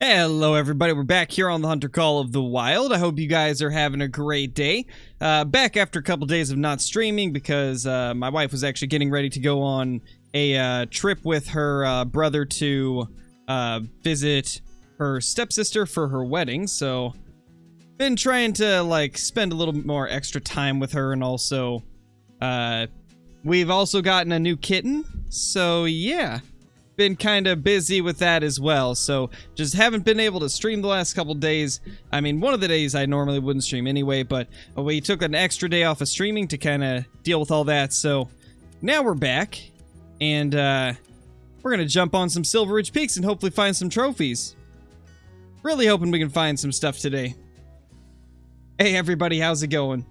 Hello everybody, we're back here on the Hunter Call of the Wild. I hope you guys are having a great day. Back after a couple days of not streaming because my wife was actually getting ready to go on a trip with her brother to visit her stepsister for her wedding. So, been trying to like spend a little bit more extra time with her, and also we've also gotten a new kitten. So yeah. Been kind of busy with that as well, so just haven't been able to stream the last couple days. I mean, one of the days I normally wouldn't stream anyway, but we took an extra day off of streaming to kind of deal with all that. So now we're back, and we're gonna jump on some Silver Ridge Peaks and hopefully find some trophies. Really hoping we can find some stuff today. Hey everybody, how's it going?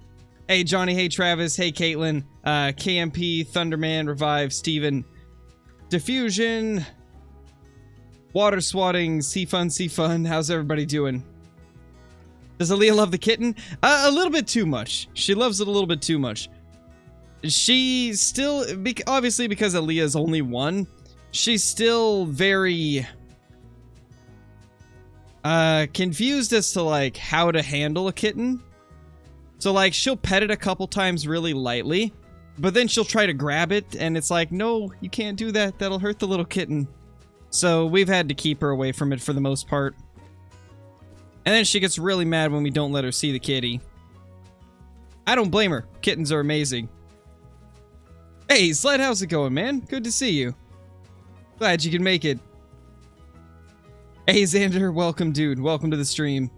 Hey Johnny, hey Travis, hey Caitlin, KMP, Thunderman, Revive, Steven, Diffusion, Water Swatting, C-Fun, how's everybody doing? Does Aaliyah love the kitten? A little bit too much. She loves it a little bit too much. She still, obviously because Aaliyah's only one, she's still very confused as to like how to handle a kitten. So like she'll pet it a couple times really lightly, but then she'll try to grab it, and it's like, no, you can't do that. That'll hurt the little kitten. So we've had to keep her away from it for the most part. And then she gets really mad when we don't let her see the kitty. I don't blame her. Kittens are amazing. Hey, Sled, how's it going, man? Good to see you. Glad you can make it. Hey, Xander, welcome, dude. Welcome to the stream.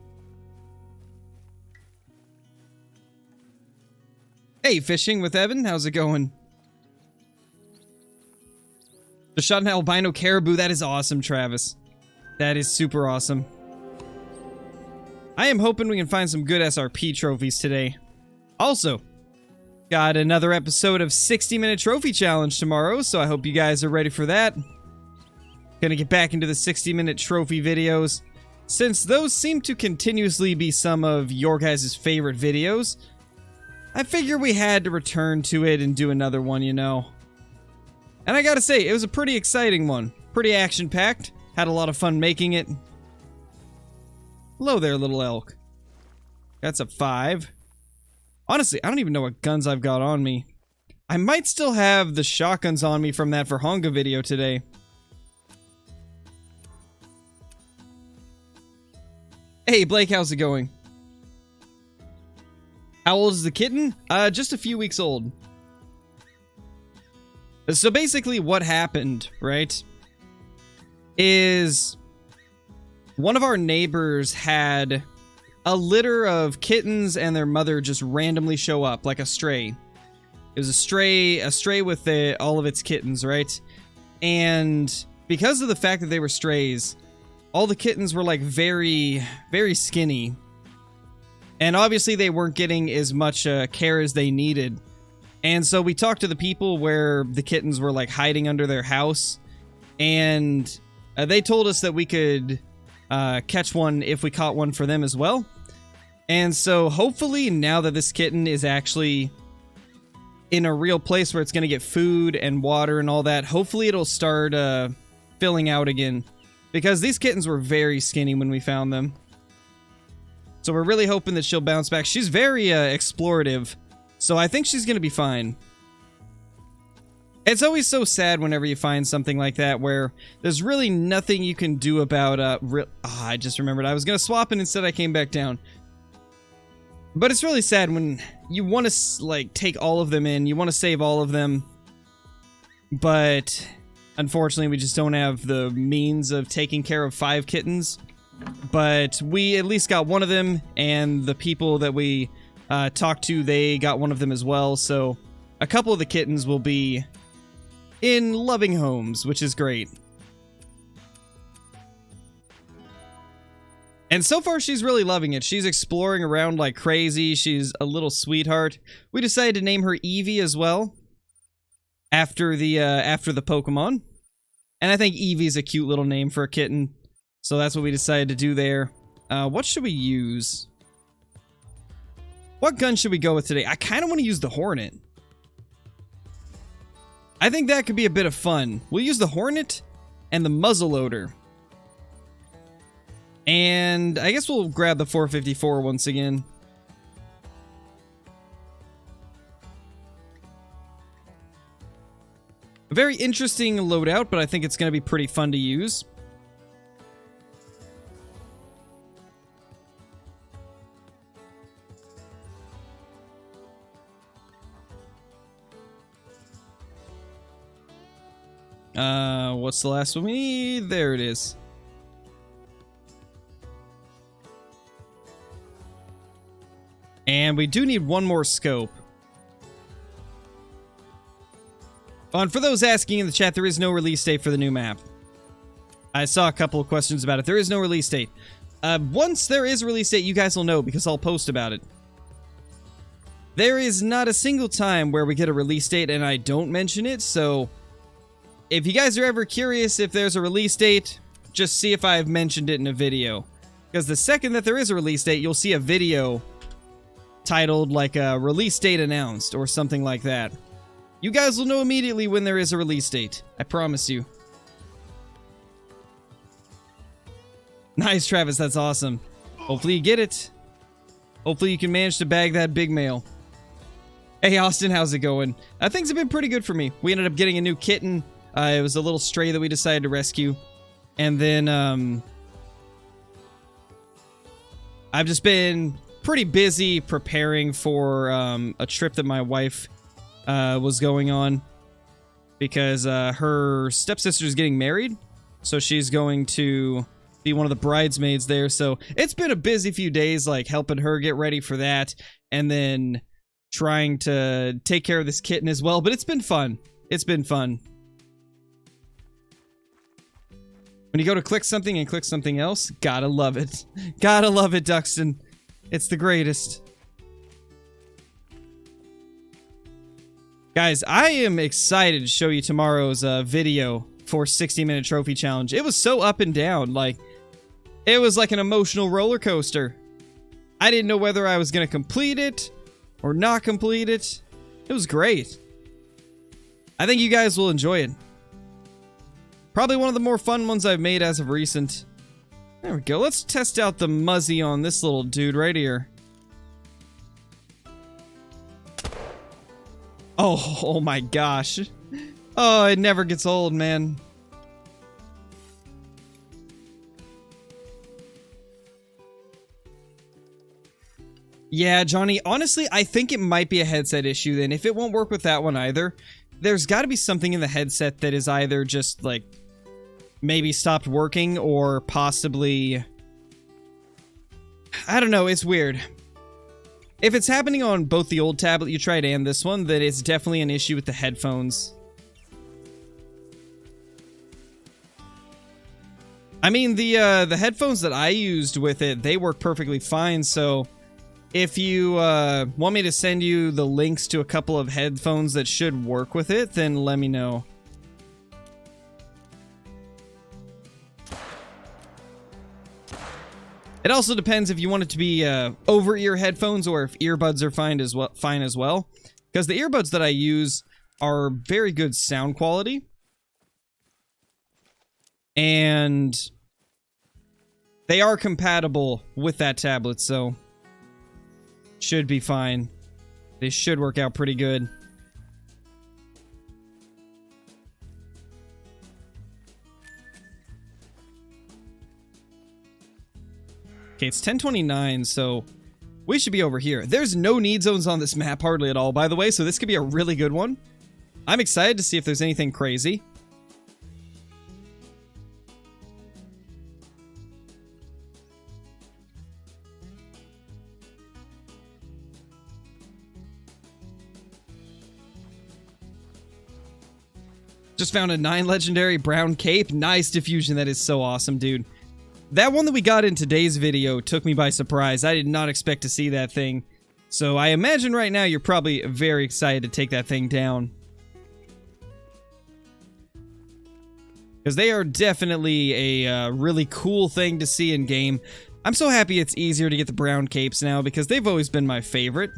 Hey, Fishing with Evan, how's it going? The shot an albino caribou, that is awesome, Travis. That is super awesome. I am hoping we can find some good SRP trophies today. Also, got another episode of 60-minute trophy challenge tomorrow, so I hope you guys are ready for that. Gonna get back into the 60-minute trophy videos, since those seem to continuously be some of your guys' favorite videos. I figure we had to return to it and do another one, you know. And I gotta say, it was a pretty exciting one. Pretty action-packed. Had a lot of fun making it. Hello there, little elk. That's a 5. Honestly, I don't even know what guns I've got on me. I might still have the shotguns on me from that Verhonga video today. Hey, Blake, how's it going? How old is the kitten? Just a few weeks old. So basically what happened, right, is one of our neighbors had a litter of kittens and their mother just randomly show up, like a stray. It was a stray with all of its kittens, right? And because of the fact that they were strays, all the kittens were like very, very skinny. And obviously they weren't getting as much care as they needed. And so we talked to the people where the kittens were like hiding under their house. And they told us that we could catch one if we caught one for them as well. And so hopefully now that this kitten is actually in a real place where it's going to get food and water and all that, hopefully it'll start filling out again. Because these kittens were very skinny when we found them. So we're really hoping that she'll bounce back. She's very explorative, so I think she's going to be fine. It's always so sad whenever you find something like that where there's really nothing you can do about... I just remembered I was going to swap and instead I came back down. But it's really sad when you want to like take all of them in. You want to save all of them. But unfortunately we just don't have the means of taking care of 5 kittens. But we at least got one of them, and the people that we talked to, they got one of them as well. So a couple of the kittens will be in loving homes, which is great. And so far, she's really loving it. She's exploring around like crazy. She's a little sweetheart. We decided to name her Eevee as well, after the Pokemon. And I think Eevee's a cute little name for a kitten. So that's what we decided to do there. What should we use? What gun should we go with today? I kind of want to use the Hornet. I think that could be a bit of fun. We'll use the Hornet and the muzzleloader. And I guess we'll grab the 454 once again. A very interesting loadout, but I think it's going to be pretty fun to use. What's the last one we need? There it is. And we do need one more scope. Oh, and for those asking in the chat, there is no release date for the new map. I saw a couple of questions about it. There is no release date. Once there is a release date, you guys will know because I'll post about it. There is not a single time where we get a release date and I don't mention it, so if you guys are ever curious if there's a release date, just see if I've mentioned it in a video. Because the second that there is a release date, you'll see a video titled like a release date announced or something like that. You guys will know immediately when there is a release date. I promise you. Nice, Travis. That's awesome. Hopefully you get it. Hopefully you can manage to bag that big male. Hey, Austin, how's it going? Things have been pretty good for me. We ended up getting a new kitten. It was a little stray that we decided to rescue. And then, I've just been pretty busy preparing for a trip that my wife was going on. Because her stepsister is getting married. So she's going to be one of the bridesmaids there. So it's been a busy few days, like helping her get ready for that. And then trying to take care of this kitten as well. But it's been fun. It's been fun. When you go to click something and click something else, gotta love it. Gotta love it, Duxton. It's the greatest. Guys, I am excited to show you tomorrow's video for 60-minute trophy challenge. It was so up and down. Like, it was like an emotional roller coaster. I didn't know whether I was going to complete it or not complete it. It was great. I think you guys will enjoy it. Probably one of the more fun ones I've made as of recent. There we go. Let's test out the muzzy on this little dude right here. Oh my gosh. Oh, it never gets old, man. Yeah, Johnny, honestly, I think it might be a headset issue then. If it won't work with that one either, there's got to be something in the headset that is either just, like, maybe stopped working or possibly... I don't know, it's weird. If it's happening on both the old tablet you tried and this one, then it's definitely an issue with the headphones. I mean, the headphones that I used with it, they work perfectly fine, so if you want me to send you the links to a couple of headphones that should work with it, then let me know. It also depends if you want it to be over-ear headphones or if earbuds are fine as well. Because the earbuds that I use are very good sound quality. And they are compatible with that tablet, so should be fine. They should work out pretty good. Okay, it's 10:29, so we should be over here. There's no need zones on this map hardly at all, by the way, so this could be a really good one. I'm excited to see if there's anything crazy. Just found a 9 legendary brown cape. Nice diffusion. That is so awesome, dude. That one that we got in today's video took me by surprise. I did not expect to see that thing. So I imagine right now you're probably very excited to take that thing down. Because they are definitely a really cool thing to see in game. I'm so happy it's easier to get the brown capes now because they've always been my favorite.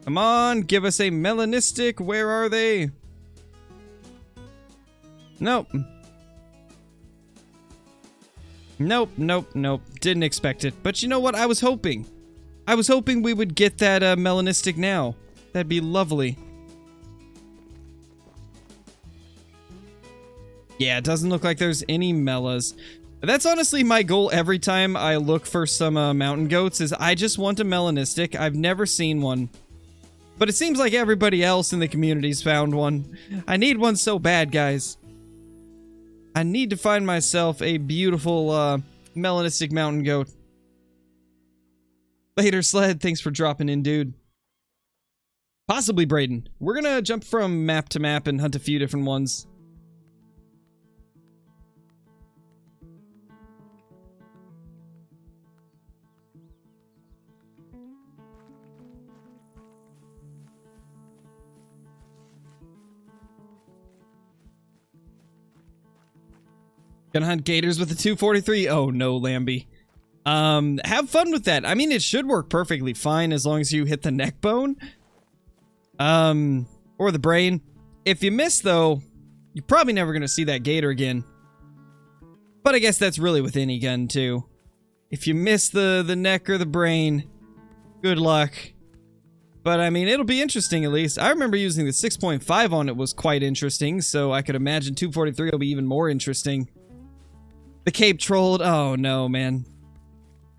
Come on, give us a melanistic. Where are they? Nope. Nope, nope, nope. Didn't expect it. But you know what? I was hoping. I was hoping we would get that melanistic now. That'd be lovely. Yeah, it doesn't look like there's any melas. That's honestly my goal every time I look for some mountain goats, is I just want a melanistic. I've never seen one. But it seems like everybody else in the community's found one. I need one so bad, guys. I need to find myself a beautiful melanistic mountain goat. Later, Sled. Thanks for dropping in, dude. Possibly Brayden. We're gonna jump from map to map and hunt a few different ones. Gonna hunt gators with the 243. Oh no, Lambie. Have fun with that. I mean, it should work perfectly fine as long as you hit the neck bone. Or the brain. If you miss, though, you're probably never gonna see that gator again. But I guess that's really with any gun, too. If you miss the neck or the brain, good luck. But, I mean, it'll be interesting, at least. I remember using the 6.5 on it was quite interesting, so I could imagine 243 will be even more interesting. The cape trolled. Oh, no, man.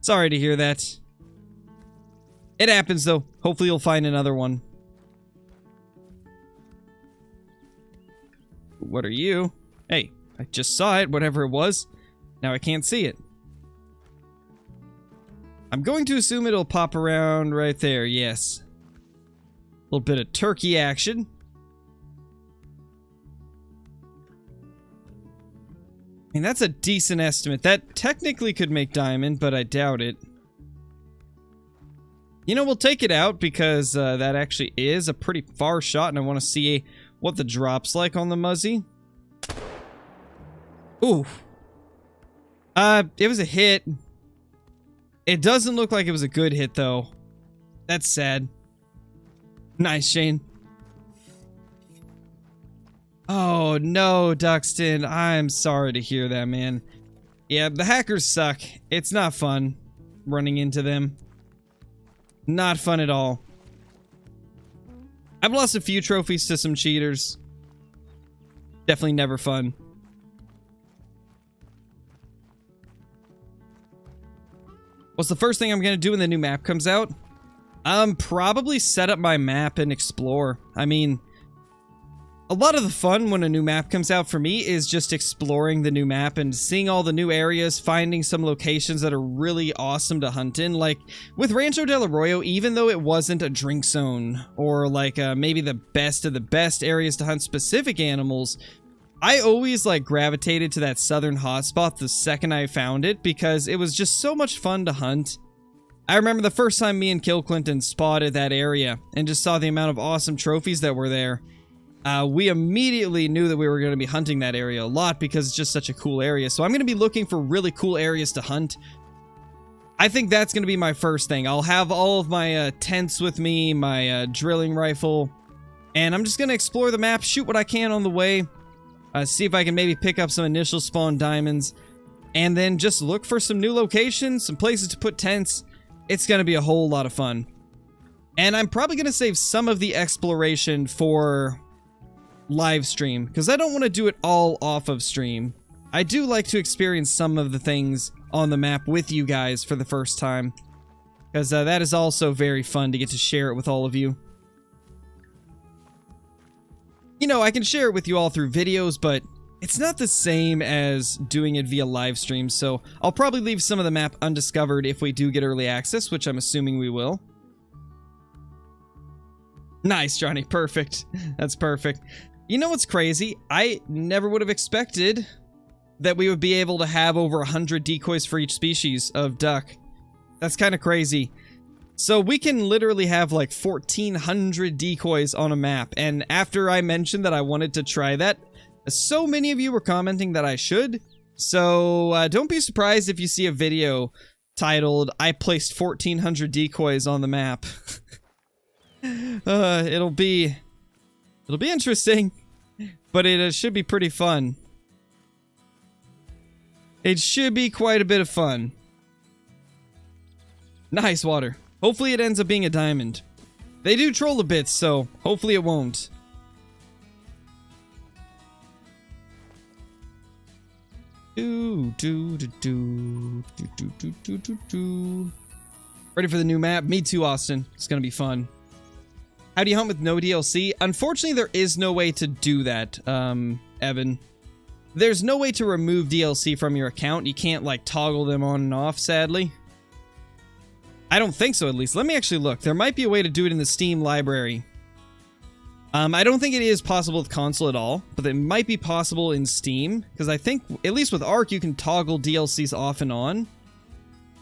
Sorry to hear that. It happens, though. Hopefully you'll find another one. What are you? Hey, I just saw it, whatever it was. Now I can't see it. I'm going to assume it'll pop around right there, yes. A little bit of turkey action. I mean, that's a decent estimate. That technically could make diamond, but I doubt it. You know, we'll take it out because that actually is a pretty far shot, and I want to see what the drop's like on the Muzzy. Ooh. It was a hit. It doesn't look like it was a good hit, though. That's sad. Nice, Shane. Oh, no, Duxton. I'm sorry to hear that, man. Yeah, the hackers suck. It's not fun running into them. Not fun at all. I've lost a few trophies to some cheaters. Definitely never fun. What's the first thing I'm going to do when the new map comes out? Probably set up my map and explore. I mean, a lot of the fun when a new map comes out for me is just exploring the new map and seeing all the new areas, finding some locations that are really awesome to hunt in. Like, with Rancho del Arroyo, even though it wasn't a drink zone, or like maybe the best of the best areas to hunt specific animals, I always like gravitated to that southern hotspot the second I found it because it was just so much fun to hunt. I remember the first time me and Kill Clinton spotted that area and just saw the amount of awesome trophies that were there. We immediately knew that we were going to be hunting that area a lot because it's just such a cool area. So I'm going to be looking for really cool areas to hunt. I think that's going to be my first thing. I'll have all of my tents with me, my drilling rifle, and I'm just going to explore the map, shoot what I can on the way, see if I can maybe pick up some initial spawn diamonds, and then just look for some new locations, some places to put tents. It's going to be a whole lot of fun. And I'm probably going to save some of the exploration for live stream, because I don't want to do it all off of stream. I do like to experience some of the things on the map with you guys for the first time, because that is also very fun to get to share it with all of you. You know, I can share it with you all through videos, but it's not the same as doing it via live stream, so I'll probably leave some of the map undiscovered if we do get early access, which I'm assuming we will. Nice, Johnny. Perfect. That's perfect. You know what's crazy? I never would have expected that we would be able to have over 100 decoys for each species of duck. That's kind of crazy. So we can literally have like 1,400 decoys on a map, and after I mentioned that I wanted to try that, so many of you were commenting that I should, so don't be surprised if you see a video titled, I placed 1,400 decoys on the map. It'll be interesting, but it should be pretty fun. It should be quite a bit of fun. Nice water. Hopefully it ends up being a diamond. They do troll a bit, so hopefully it won't. Ready for the new map? Me too, Austin. It's gonna be fun. How do you hunt with no DLC? Unfortunately, there is no way to do that, Evan. There's no way to remove DLC from your account. You can't, like, toggle them on and off, sadly. I don't think so, at least. Let me actually look. There might be a way to do it in the Steam library. I don't think it is possible with console at all, but it might be possible in Steam, because I think, at least with Ark, you can toggle DLCs off and on.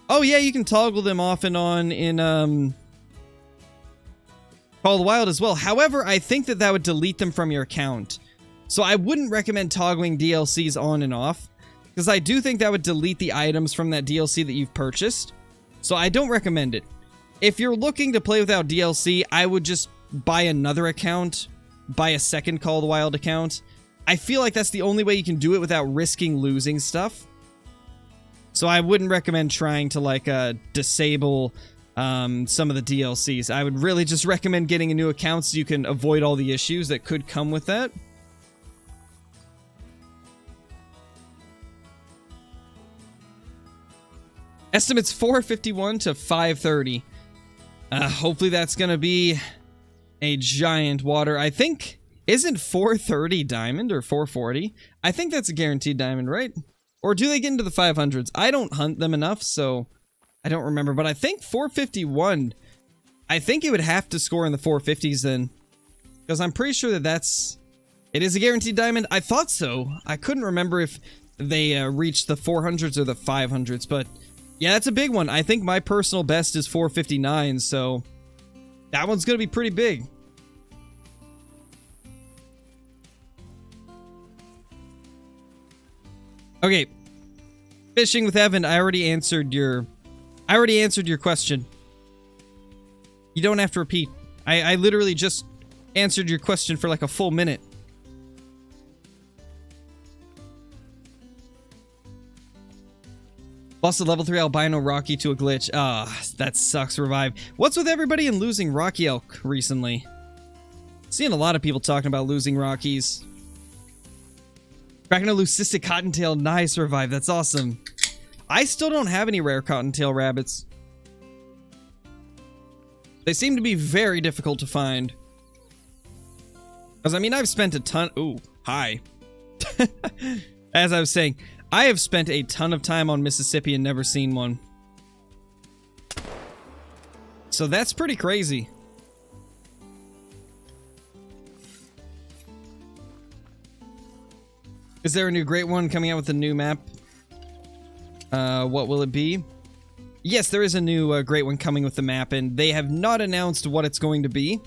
Oh yeah, you can toggle them off and on in, Call of the Wild as well. However, I think that that would delete them from your account. So I wouldn't recommend toggling DLCs on and off, because I do think that would delete the items from that DLC that you've purchased. So I don't recommend it. If you're looking to play without DLC, I would just buy another account, buy a second Call of the Wild account. I feel like that's the only way you can do it without risking losing stuff. So I wouldn't recommend trying to, like, disable some of the DLCs. I would really just recommend getting a new account so you can avoid all the issues that could come with that. Estimates 451 to 530. Hopefully that's going to be a giant water. I think, isn't 430 diamond or 440? I think that's a guaranteed diamond, right? Or do they get into the 500s? I don't hunt them enough, so I don't remember. But I think 451, I think it would have to score in the 450s then. Because I'm pretty sure that it is a guaranteed diamond. I thought so. I couldn't remember if they reached the 400s or the 500s, but yeah, that's a big one. I think my personal best is 459, so that one's going to be pretty big. Okay. Fishing with Evan, I already answered your question. You don't have to repeat. I literally just answered your question for like a full minute. Lost a level 3 albino Rocky to a glitch. Ah, that sucks, Revive. What's with everybody in losing Rocky Elk recently? Seeing a lot of people talking about losing Rockies. Cracking a leucistic cottontail. Nice, Revive. That's awesome. I still don't have any rare cottontail rabbits. They seem to be very difficult to find. Because, I mean, I've spent a ton... Ooh, hi. As I was saying, I have spent a ton of time on Mississippi and never seen one. So that's pretty crazy. Is there a new great one coming out with a new map? What will it be? Yes, there is a new great one coming with the map, and they have not announced what it's going to be.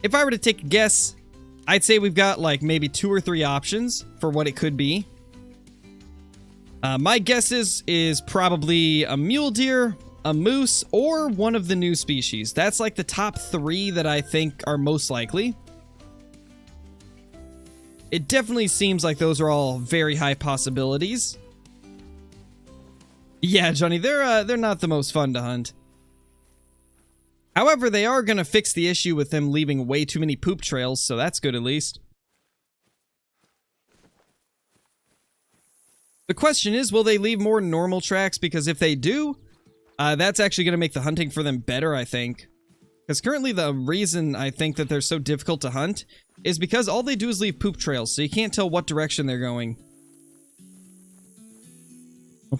If I were to take a guess, I'd say we've got like maybe 2 or 3 options for what it could be. My guess is probably a mule deer, a moose, or one of the new species. That's like the top 3 that I think are most likely. It definitely seems like those are all very high possibilities. Yeah, Johnny, they're not the most fun to hunt. However, they are gonna fix the issue with them leaving way too many poop trails, so that's good at least. The question is, will they leave more normal tracks? Because if they do, that's actually going to make the hunting for them better, I think. Because currently the reason I think that they're so difficult to hunt is because all they do is leave poop trails, so you can't tell what direction they're going.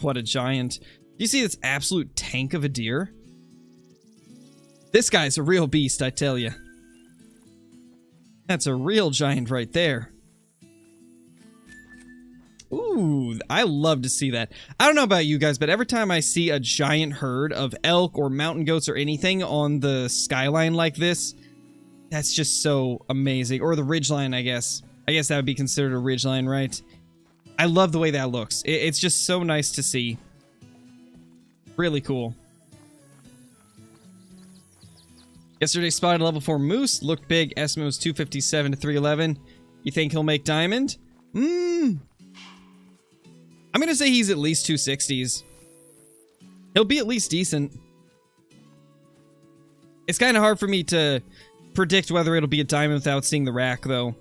What a giant. Do you see this absolute tank of a deer? This guy's a real beast, I tell you. That's a real giant right there. Ooh, I love to see that. I don't know about you guys, but every time I see a giant herd of elk or mountain goats or anything on the skyline like this, that's just so amazing. Or the ridgeline, I guess. I guess that would be considered a ridgeline, right? I love the way that looks. It's just so nice to see. Really cool. Yesterday spotted a level 4 moose. Looked big. Estimate was 257 to 311. You think he'll make diamond? I'm going to say he's at least 260s. He'll be at least decent. It's kind of hard for me to predict whether it'll be a diamond without seeing the rack, though.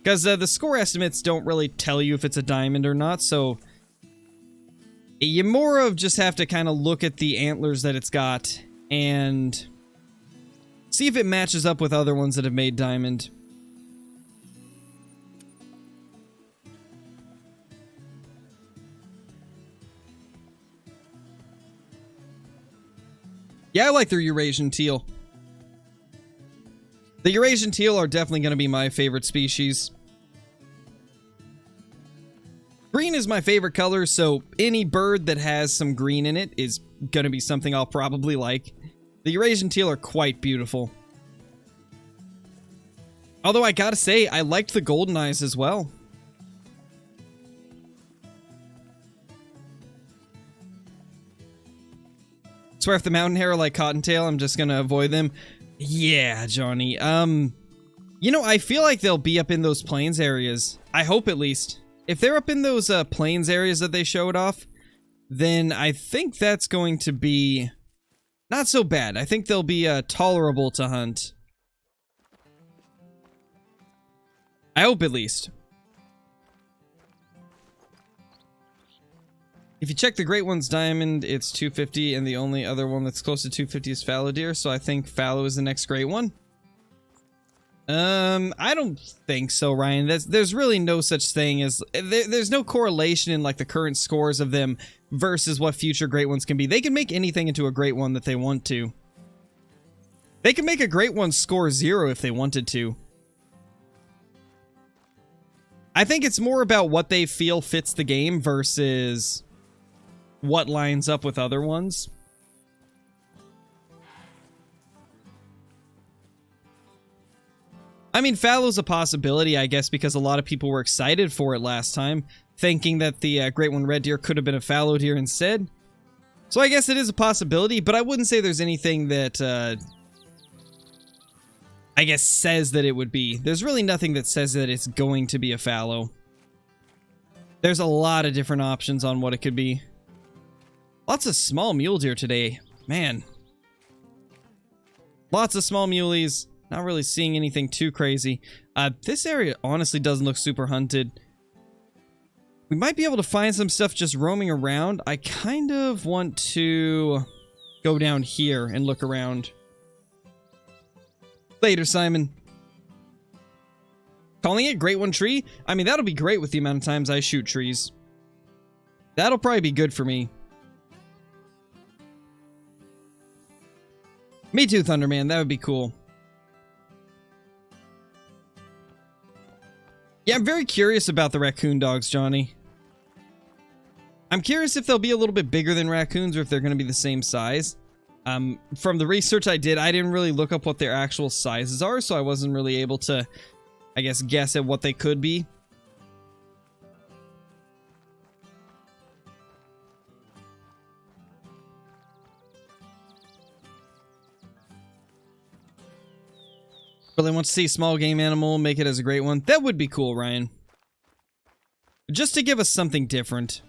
Because the score estimates don't really tell you if it's a diamond or not, so you more of just have to kind of look at the antlers that it's got and see if it matches up with other ones that have made diamond. Yeah, I like the Eurasian teal. The Eurasian teal are definitely going to be my favorite species. Green is my favorite color, so any bird that has some green in it is going to be something I'll probably like. The Eurasian teal are quite beautiful. Although I gotta say, I liked the golden eyes as well. Swear if the mountain hare are like cottontail, I'm just gonna avoid them. Yeah, Johnny. You know, I feel like they'll be up in those plains areas. I hope at least. If they're up in those plains areas that they showed off, then I think that's going to be not so bad. I think they'll be tolerable to hunt. I hope at least. If you check the Great One's diamond, it's 250, and the only other one that's close to 250 is fallow deer, so I think fallow is the next great one. I don't think so, Ryan. There's really no such thing as... There's no correlation in, like, the current scores of them versus what future great ones can be. They can make anything into a great one that they want to. They can make a great one score 0 if they wanted to. I think it's more about what they feel fits the game versus what lines up with other ones. I mean, fallow's a possibility, I guess, because a lot of people were excited for it last time, thinking that the Great One Red Deer could have been a fallow deer instead. So I guess it is a possibility, but I wouldn't say there's anything that, I guess, says that it would be. There's really nothing that says that it's going to be a fallow. There's a lot of different options on what it could be. Lots of small mule deer today. Man. Lots of small muleys. Not really seeing anything too crazy. This area honestly doesn't look super hunted. We might be able to find some stuff just roaming around. I kind of want to go down here and look around. Later, Simon. Calling it Great One Tree? I mean, that'll be great with the amount of times I shoot trees. That'll probably be good for me. Me too, Thunderman. That would be cool. Yeah, I'm very curious about the raccoon dogs, Johnny. I'm curious if they'll be a little bit bigger than raccoons or if they're going to be the same size. From the research I did, I didn't really look up what their actual sizes are, so I wasn't really able to, I guess at what they could be. Really want to see a small game animal, make it as a great one. That would be cool, Ryan. Just to give us something different.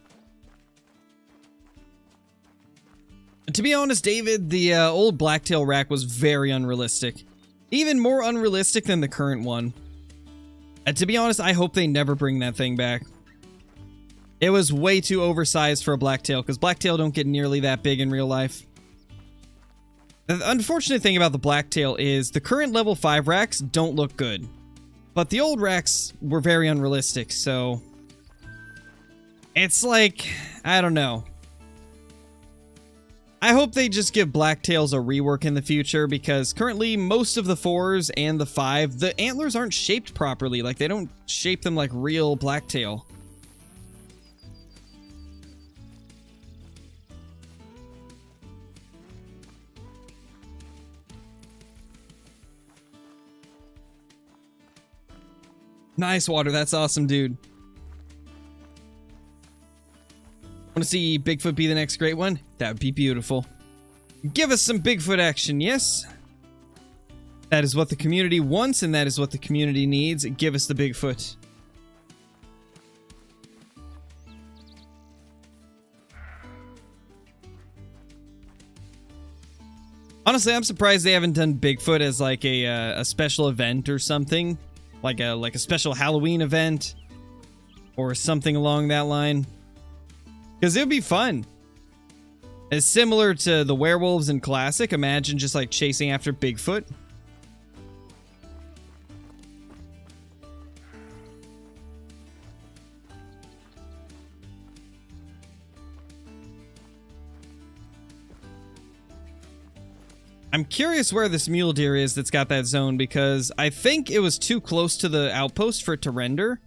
To be honest, David, the old blacktail rack was very unrealistic. Even more unrealistic than the current one. To be honest, I hope they never bring that thing back. It was way too oversized for a blacktail, because blacktail don't get nearly that big in real life. The unfortunate thing about the blacktail is the current level 5 racks don't look good. But the old racks were very unrealistic, so... It's like... I don't know. I hope they just give blacktails a rework in the future, because currently most of the 4s and the 5, the antlers aren't shaped properly. Like, they don't shape them like real blacktail. Nice, Water. That's awesome, dude. Want to see Bigfoot be the next great one? That would be beautiful. Give us some Bigfoot action, yes? That is what the community wants, and that is what the community needs. Give us the Bigfoot. Honestly, I'm surprised they haven't done Bigfoot as like a special event or something, like a special Halloween event or something along that line, because it would be fun. It's similar to the werewolves in Classic. Imagine just like chasing after Bigfoot. I'm curious where this mule deer is that's got that zone, because I think it was too close to the outpost for it to render.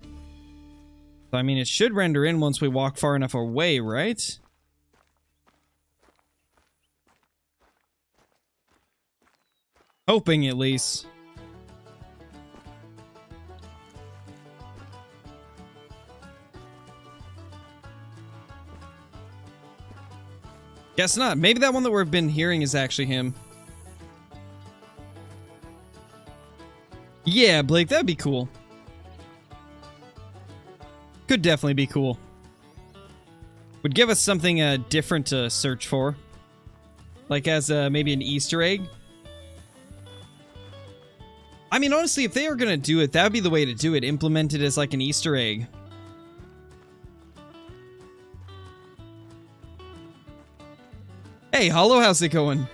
So, I mean, it should render in once we walk far enough away, right? Hoping, at least. Guess not. Maybe that one that we've been hearing is actually him. Yeah, Blake, that'd be cool. Could definitely be cool. Would give us something different to search for. Like as maybe an Easter egg. I mean, honestly, if they are gonna do it, that would be the way to do it. Implement it as like an Easter egg. Hey, Hollow, how's it going?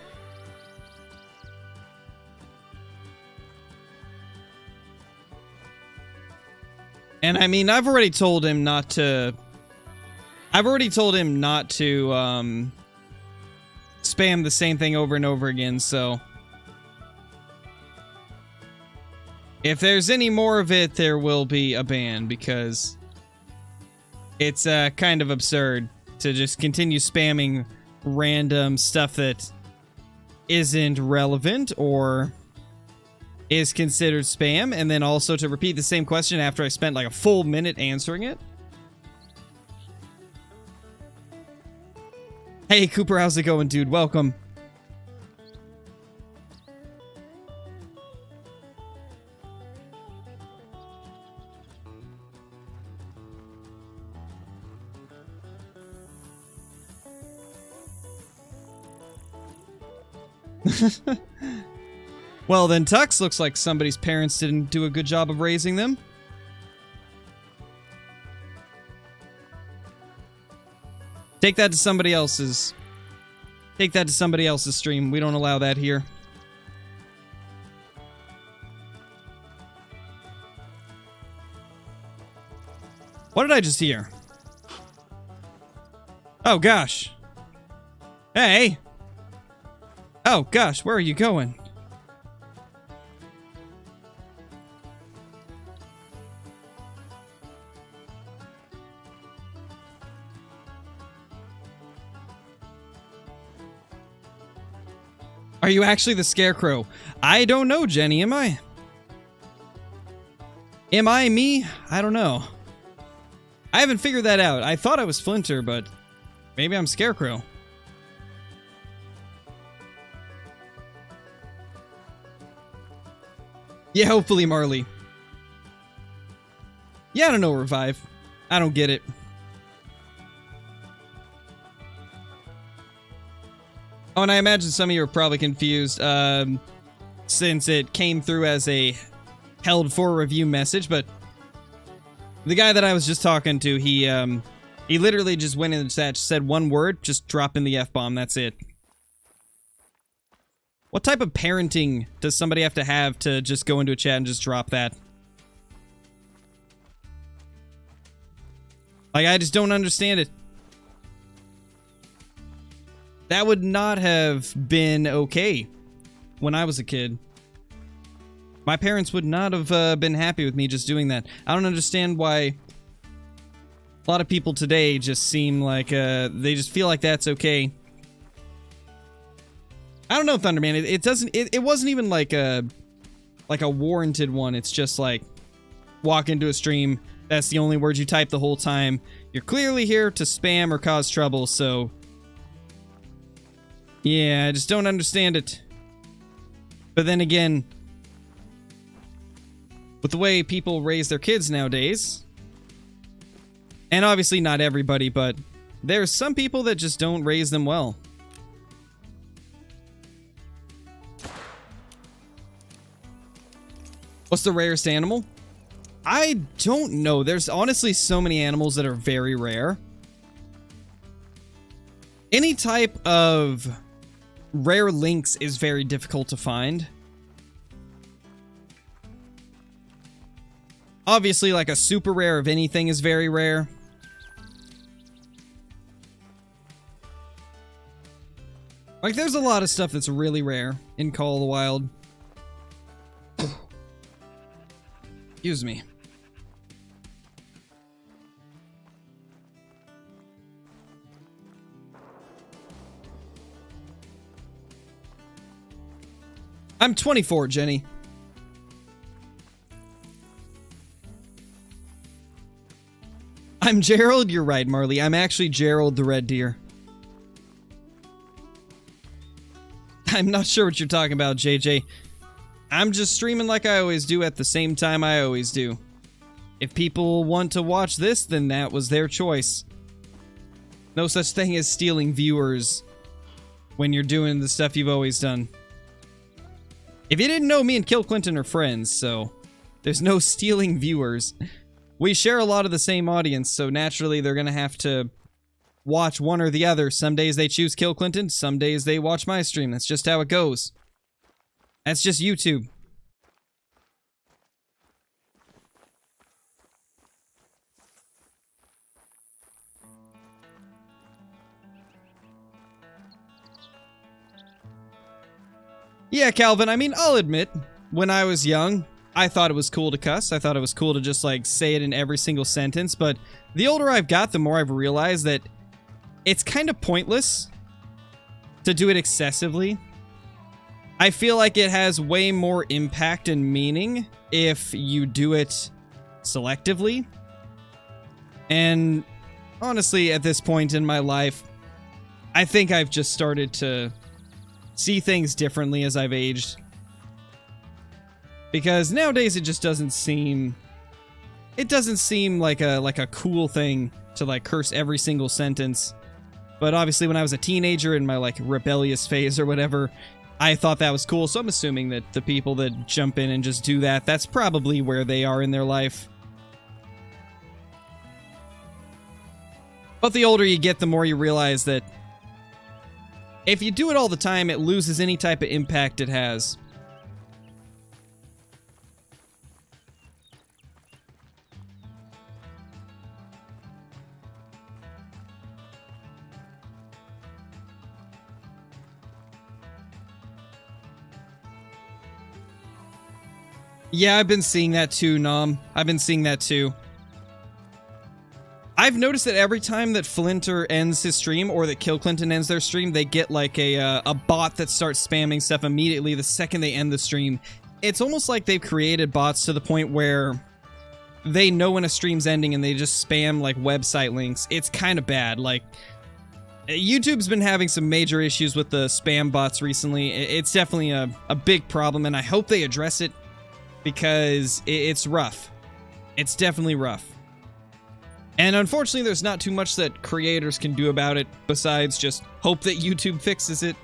And I mean, I've already told him not to... spam the same thing over and over again, so... if there's any more of it, there will be a ban, because... it's kind of absurd to just continue spamming random stuff that isn't relevant or is considered spam, and then also to repeat the same question after I spent like a full minute answering it. Hey Cooper, how's it going, dude? Welcome. Well, then Tux looks like somebody's parents didn't do a good job of raising them. Take that to somebody else's. Take that to somebody else's stream. We don't allow that here. What did I just hear? Oh, gosh. Hey! Oh, gosh, where are you going? Are you actually the Scarecrow? I don't know, Jenny, am I? Am I me? I don't know. I haven't figured that out. I thought I was Flinter, but maybe I'm Scarecrow. Yeah, hopefully Marley. Yeah, I don't know, Revive. I don't get it. Oh, and I imagine some of you are probably confused, since it came through as a held for review message, but the guy that I was just talking to, he literally just went in the chat, said one word, just drop in the F-bomb, that's it. What type of parenting does somebody have to just go into a chat and just drop that? Like, I just don't understand it. That would not have been okay when I was a kid. My parents would not have been happy with me just doing that. I don't understand why a lot of people today just seem like they just feel like that's okay. I don't know, Thunderman. It wasn't even like a warranted one. It's just like walk into a stream. That's the only words you type the whole time. You're clearly here to spam or cause trouble, so yeah, I just don't understand it. But then again, with the way people raise their kids nowadays, and obviously not everybody, but there's some people that just don't raise them well. What's the rarest animal? I don't know. There's honestly so many animals that are very rare. Any type of rare lynx is very difficult to find. Obviously, like a super rare of anything is very rare. Like, there's a lot of stuff that's really rare in Call of the Wild. Excuse me. I'm 24, Jenny. I'm Gerald. You're right, Marley. I'm actually Gerald the Red Deer. I'm not sure what you're talking about, JJ. I'm just streaming like I always do at the same time I always do. If people want to watch this, then that was their choice. No such thing as stealing viewers when you're doing the stuff you've always done. If you didn't know, me and Kill Clinton are friends, so there's no stealing viewers. We share a lot of the same audience, so naturally they're gonna have to watch one or the other. Some days they choose Kill Clinton, some days they watch my stream. That's just how it goes. That's just YouTube. Yeah, Calvin, I mean, I'll admit, when I was young, I thought it was cool to cuss. I thought it was cool to just, like, say it in every single sentence, but the older I've got, the more I've realized that it's kind of pointless to do it excessively. I feel like it has way more impact and meaning if you do it selectively. And honestly, at this point in my life, I think I've just started to see things differently as I've aged. Because nowadays it just doesn't seem... It doesn't seem like a cool thing to, like, curse every single sentence. But obviously when I was a teenager in my, like, rebellious phase or whatever, I thought that was cool. So I'm assuming that the people that jump in and just do that, that's probably where they are in their life. But the older you get, the more you realize that if you do it all the time, it loses any type of impact it has. Yeah, I've been seeing that too, Nom. I've been seeing that too. I've noticed that every time that Flinter ends his stream, or that Kill Clinton ends their stream, they get like a bot that starts spamming stuff immediately the second they end the stream. It's almost like they've created bots to the point where they know when a stream's ending and they just spam like website links. It's kind of bad. Like, YouTube's been having some major issues with the spam bots recently. It's definitely a big problem, and I hope they address it because it's rough. It's definitely rough. And unfortunately, there's not too much that creators can do about it besides just hope that YouTube fixes it.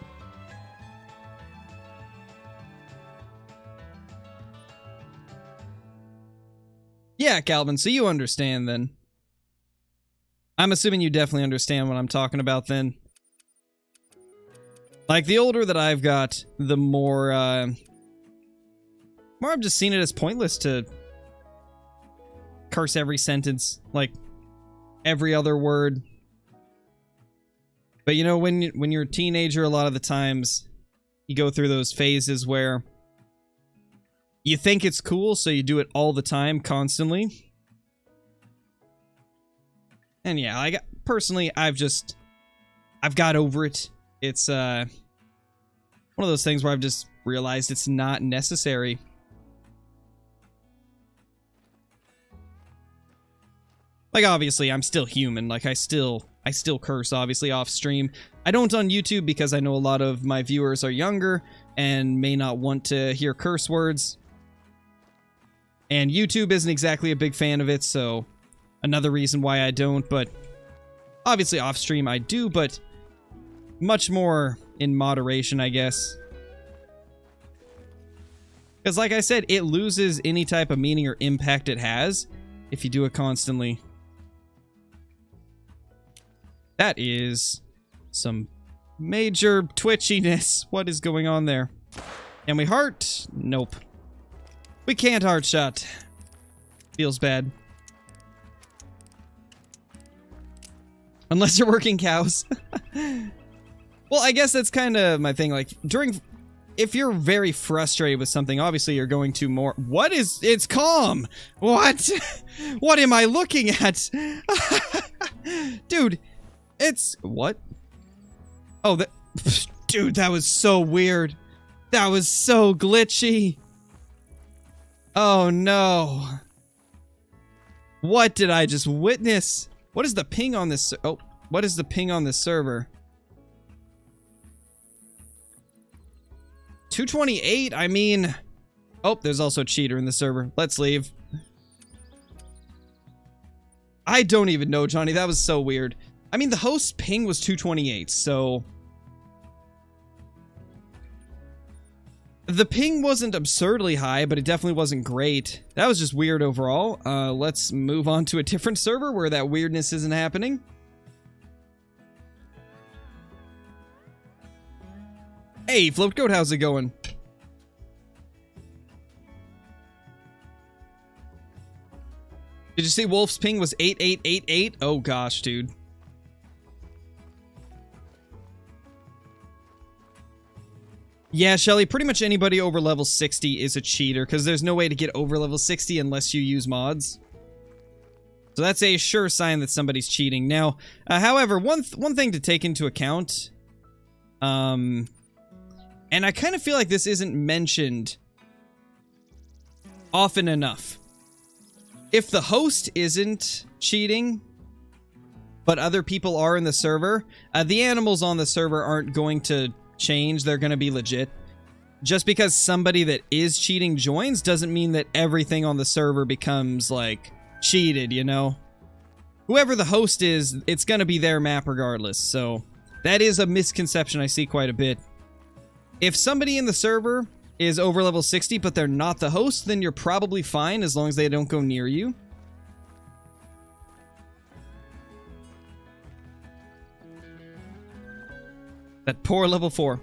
Yeah, Calvin, so you understand then. I'm assuming you definitely understand what I'm talking about then. Like, the older that I've got, the more I've just seen it as pointless to curse every sentence, like every other word. But you know, when you're a teenager, a lot of the times you go through those phases where you think it's cool, so you do it all the time, constantly. And yeah, personally, I've got over it. It's one of those things where I've just realized it's not necessary. Like, obviously, I'm still human. Like, I still curse, obviously, off stream. I don't on YouTube because I know a lot of my viewers are younger and may not want to hear curse words. And YouTube isn't exactly a big fan of it, so another reason why I don't. But obviously, off stream I do, but much more in moderation, I guess. Because like I said, it loses any type of meaning or impact it has if you do it constantly. That is some major twitchiness. What is going on there? Can we heart? Nope. We can't heart shot. Feels bad. Unless you're working cows. Well, I guess that's kind of my thing. Like, if you're very frustrated with something, obviously you're going to more... What is... It's calm! What? What am I looking at? Dude, it's... What? Oh, that... Dude, that was so weird. That was so glitchy. Oh, no. What did I just witness? What is the ping on this... Oh, what is the ping on this server? 228? I mean... Oh, there's also a cheater in the server. Let's leave. I don't even know, Johnny. That was so weird. I mean, the host's ping was 228, so... The ping wasn't absurdly high, but it definitely wasn't great. That was just weird overall. Let's move on to a different server where that weirdness isn't happening. Hey, Float Goat, how's it going? Did you see Wolf's ping was 8888? Oh gosh, dude. Yeah, Shelly, pretty much anybody over level 60 is a cheater, because there's no way to get over level 60 unless you use mods. So that's a sure sign that somebody's cheating. Now, however, one thing to take into account, and I kind of feel like this isn't mentioned often enough. If the host isn't cheating, but other people are in the server, the animals on the server aren't going to change. They're going to be legit. Just because somebody that is cheating joins doesn't mean that everything on the server becomes like cheated, you know? Whoever the host is, it's going to be their map regardless. So that is a misconception I see quite a bit. If somebody in the server is over level 60 but they're not the host, then you're probably fine as long as they don't go near you. That poor level 4.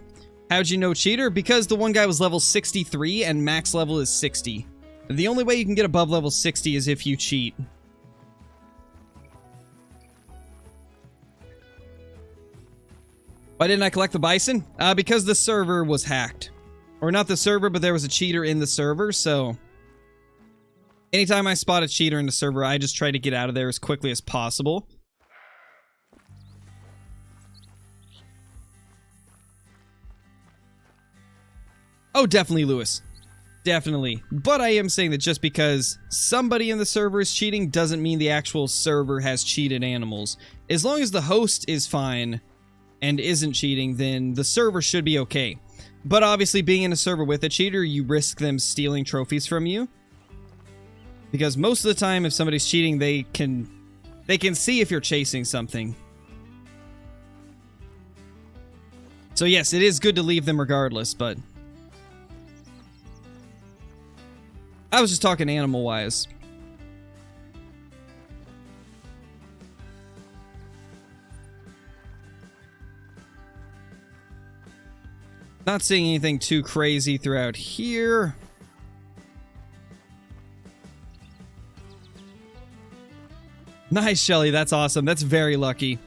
How'd you know cheater? Because the one guy was level 63 and max level is 60. The only way you can get above level 60 is if you cheat. Why didn't I collect the bison? Because the server was hacked. Or not the server, but there was a cheater in the server, so... Anytime I spot a cheater in the server, I just try to get out of there as quickly as possible. Oh, definitely, Lewis. Definitely. But I am saying that just because somebody in the server is cheating doesn't mean the actual server has cheated animals. As long as the host is fine and isn't cheating, then the server should be okay. But obviously, being in a server with a cheater, you risk them stealing trophies from you. Because most of the time, if somebody's cheating, they can see if you're chasing something. So yes, it is good to leave them regardless, but... I was just talking animal-wise. Not seeing anything too crazy throughout here. Nice, Shelly. That's awesome. That's very lucky.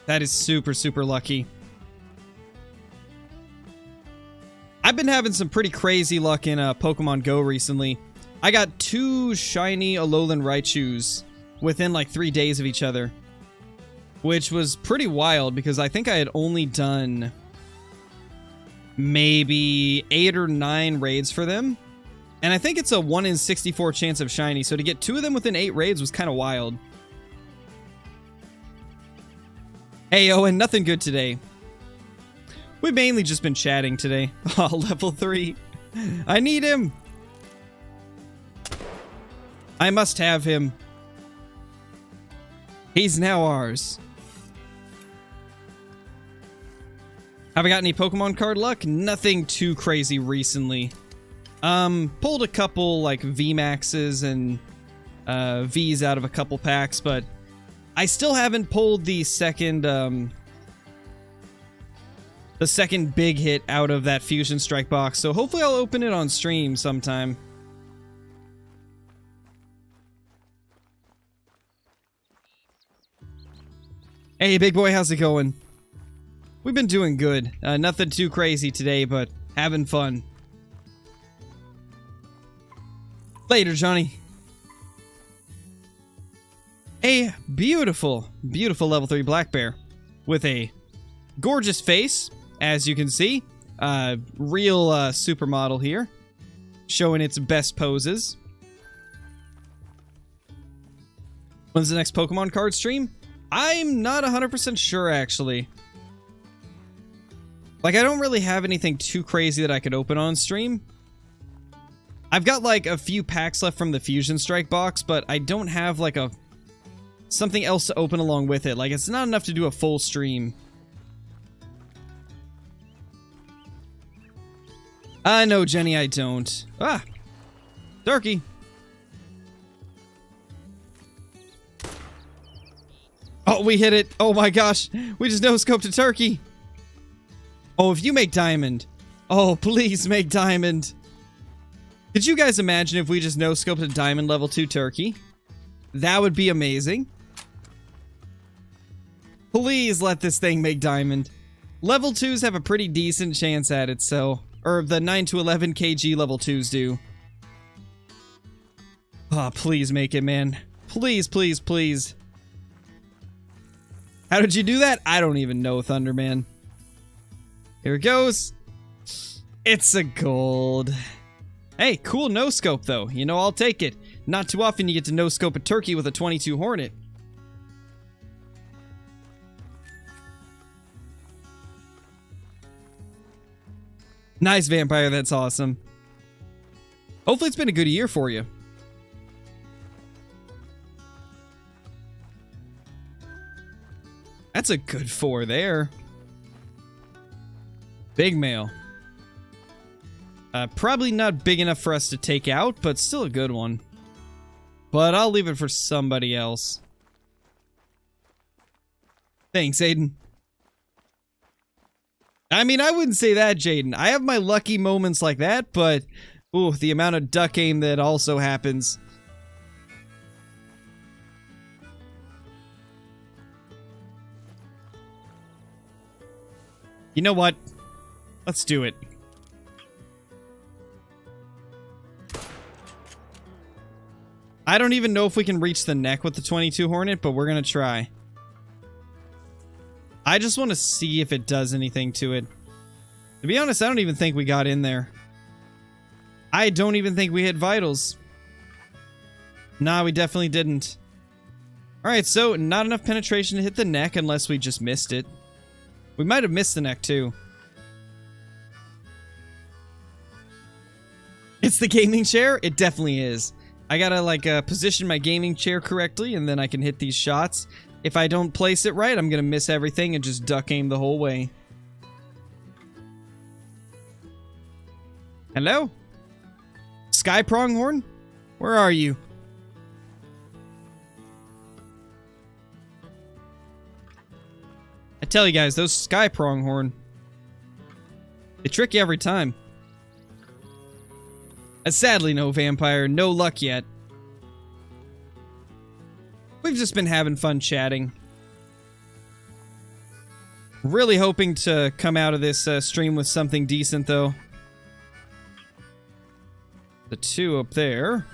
That is super, super lucky. I've been having some pretty crazy luck in Pokemon Go recently. I got 2 shiny Alolan Raichus within like 3 days of each other. Which was pretty wild because I think I had only done maybe 8 or 9 raids for them. And I think it's a 1 in 64 chance of shiny, so to get 2 of them within 8 raids was kind of wild. Hey, Owen, nothing good today. We've mainly just been chatting today. Oh, level 3. I need him. I must have him. He's now ours. Have I got any Pokemon card luck? Nothing too crazy recently. Pulled a couple, like, VMAXs and Vs out of a couple packs, but I still haven't pulled the second big hit out of that Fusion Strike box, so hopefully I'll open it on stream sometime. Hey, big boy, how's it going? We've been doing good. Nothing too crazy today, but having fun. Later, Johnny. A beautiful, beautiful level 3 black bear with a gorgeous face, as you can see. Real supermodel here, showing its best poses. When's the next Pokemon card stream? I'm not 100% sure, actually. Like, I don't really have anything too crazy that I could open on stream. I've got, like, a few packs left from the Fusion Strike box, but I don't have, like, something else to open along with it. Like, it's not enough to do a full stream. No, Jenny, I don't. Ah! Darky! Oh, we hit it! Oh my gosh! We just no-scoped a turkey! Oh, if you make diamond... Oh, please make diamond! Could you guys imagine if we just no-scoped a diamond level 2 turkey? That would be amazing. Please let this thing make diamond. Level 2s have a pretty decent chance at it, so... Or the 9 to 11 kg level 2s do. Oh, please make it, man. Please, please, please. How did you do that? I don't even know, Thunderman. Here it goes. It's a gold. Hey, cool no-scope, though. You know, I'll take it. Not too often you get to no-scope a turkey with a 22 Hornet. Nice, Vampire. That's awesome. Hopefully it's been a good year for you. That's a good 4 there. Big male. Probably not big enough for us to take out, but still a good one. But I'll leave it for somebody else. Thanks, Aiden. I mean, I wouldn't say that, Jaden. I have my lucky moments like that, but... Ooh, the amount of duck aim that also happens. You know what? Let's do it. I don't even know if we can reach the neck with the 22 Hornet, but we're gonna try. I just want to see if it does anything to it. To be honest, I don't even think we got in there. I don't even think we hit vitals. Nah, we definitely didn't. Alright, so not enough penetration to hit the neck unless we just missed it. We might have missed the neck, too. It's the gaming chair? It definitely is. I gotta, like, position my gaming chair correctly, and then I can hit these shots. If I don't place it right, I'm gonna miss everything and just duck aim the whole way. Hello? Sky Pronghorn? Where are you? I tell you guys, those Sky Pronghorn, they trick you every time. Sadly, no Vampire, no luck yet. We've just been having fun chatting. Really hoping to come out of this stream with something decent, though. The 2 up there.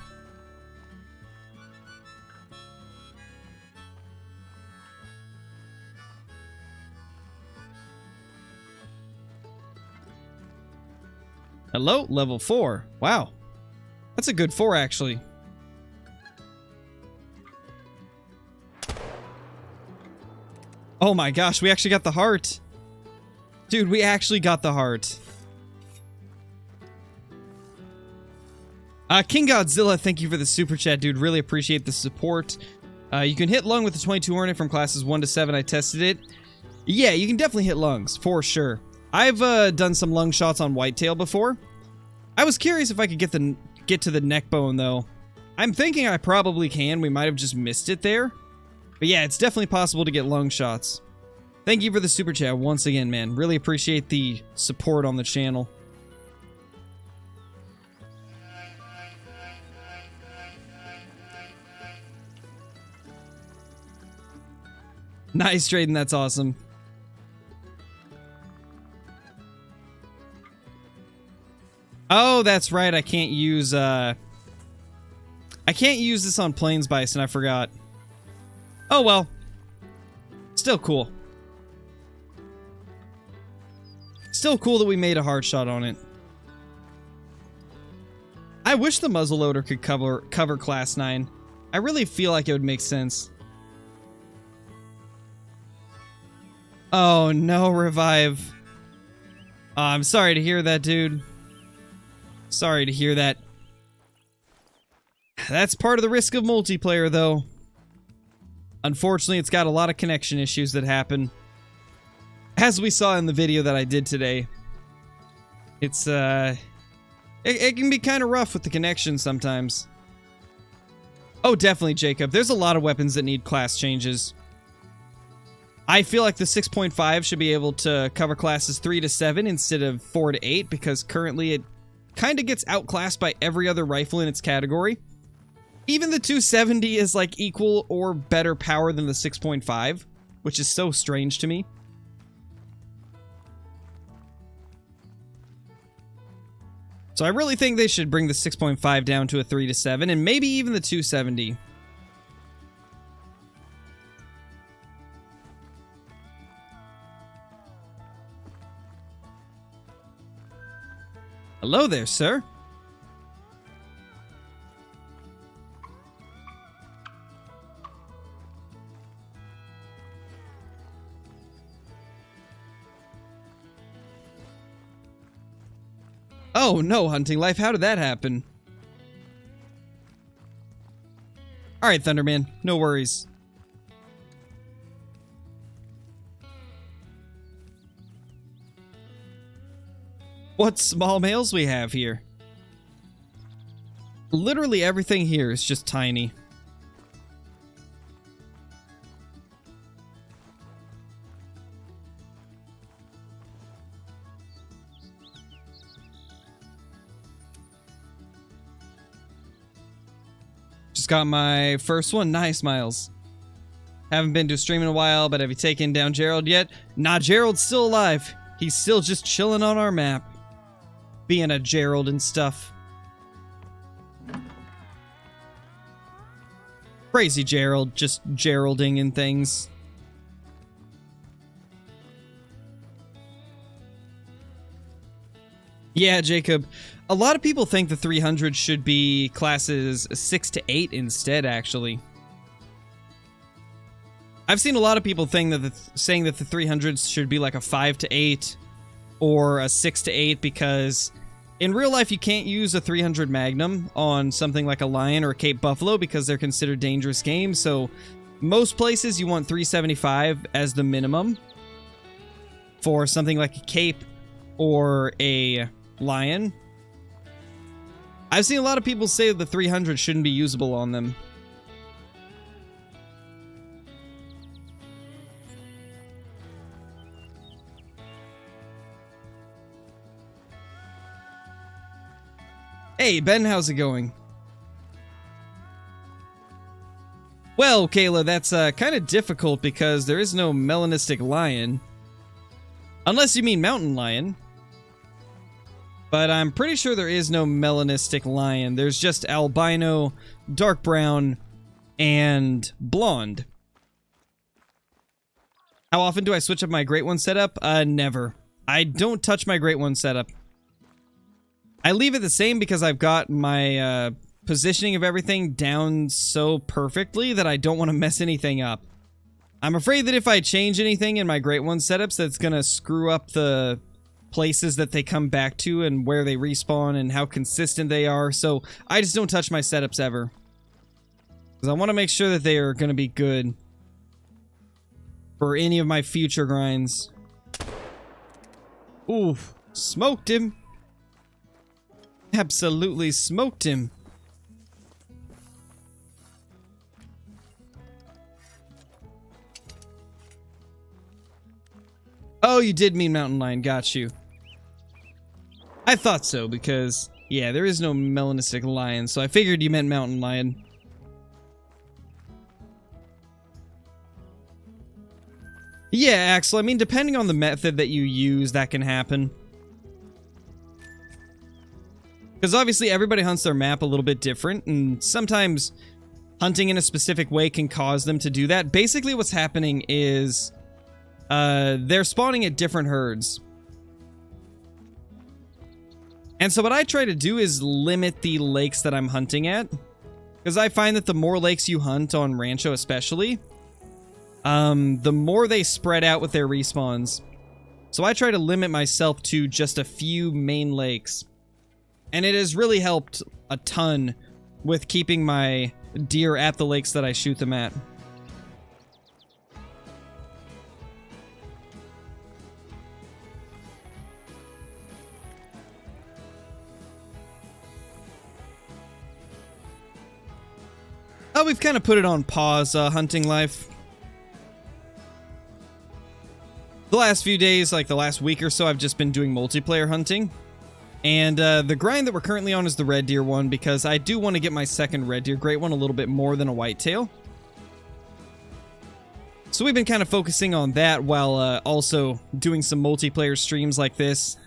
Hello, level 4. Wow. That's a good 4, actually. Oh my gosh, we actually got the heart. Dude, we actually got the heart. King Godzilla, thank you for the super chat, dude. Really appreciate the support. You can hit lung with the 22 Hornet from classes 1 to 7. I tested it. Yeah, you can definitely hit lungs, for sure. I've done some lung shots on whitetail before. I was curious if I could get to the neck bone, though. I'm thinking I probably can. We might have just missed it there. But yeah, it's definitely possible to get lung shots. Thank you for the super chat once again, man. Really appreciate the support on the channel. Nice, Drayden. That's awesome. Oh, that's right. I can't use this on Plains Bison. I forgot. Oh, well. Still cool. Still cool that we made a hard shot on it. I wish the muzzleloader could cover Class 9. I really feel like it would make sense. Oh, no, Revive. Oh, I'm sorry to hear that, dude. Sorry to hear that. That's part of the risk of multiplayer, though. Unfortunately, it's got a lot of connection issues that happen. As we saw in the video that I did today. It's, it can be kind of rough with the connection sometimes. Oh, definitely, Jacob. There's a lot of weapons that need class changes. I feel like the 6.5 should be able to cover classes 3 to 7 instead of 4 to 8 because currently it kind of gets outclassed by every other rifle in its category. Even the 270 is like equal or better power than the 6.5, which is so strange to me. So I really think they should bring the 6.5 down to a 3 to 7 and maybe even the 270. Hello there, sir. Oh, no, Hunting Life. How did that happen? Alright, Thunderman. No worries. What small males we have here. Literally everything here is just tiny. Just got my first one. Nice, Miles. Haven't been to a stream in a while, but have you taken down Gerald yet? Nah, Gerald's still alive. He's still just chilling on our map. Being a Gerald and stuff. Crazy Gerald, just Geralding and things. Yeah, Jacob. A lot of people think the 300 should be classes 6 to 8 instead, actually. I've seen a lot of people saying that the 300s should be like a 5 to 8 or a 6 to 8 because in real life you can't use a 300 Magnum on something like a Lion or a Cape Buffalo because they're considered dangerous games. So most places you want 375 as the minimum for something like a Cape or a Lion. I've seen a lot of people say the 300 shouldn't be usable on them. Hey, Ben, how's it going? Well, Kayla, that's kind of difficult because there is no melanistic lion. Unless you mean mountain lion. But I'm pretty sure there is no melanistic lion. There's just albino, dark brown, and blonde. How often do I switch up my Great One setup? Never. I don't touch my Great One setup. I leave it the same because I've got my positioning of everything down so perfectly that I don't want to mess anything up. I'm afraid that if I change anything in my Great One setups, that's going to screw up the places that they come back to and where they respawn and how consistent they are. So I just don't touch my setups ever. Because I want to make sure that they are going to be good for any of my future grinds. Oof. Smoked him. Absolutely smoked him. Oh, you did mean mountain lion. Got you. I thought so because, yeah, there is no melanistic lion, so I figured you meant mountain lion. Yeah, Axel, I mean, depending on the method that you use, that can happen. Because obviously everybody hunts their map a little bit different, and sometimes hunting in a specific way can cause them to do that. Basically what's happening is they're spawning at different herds. And so what I try to do is limit the lakes that I'm hunting at. Because I find that the more lakes you hunt on Rancho especially, the more they spread out with their respawns. So I try to limit myself to just a few main lakes. And it has really helped a ton with keeping my deer at the lakes that I shoot them at. Oh, we've kind of put it on pause, hunting life. The last few days, like the last week or so, I've just been doing multiplayer hunting. And the grind that we're currently on is the red deer one, because I do want to get my second red deer great one a little bit more than a whitetail. So we've been kind of focusing on that while also doing some multiplayer streams like this.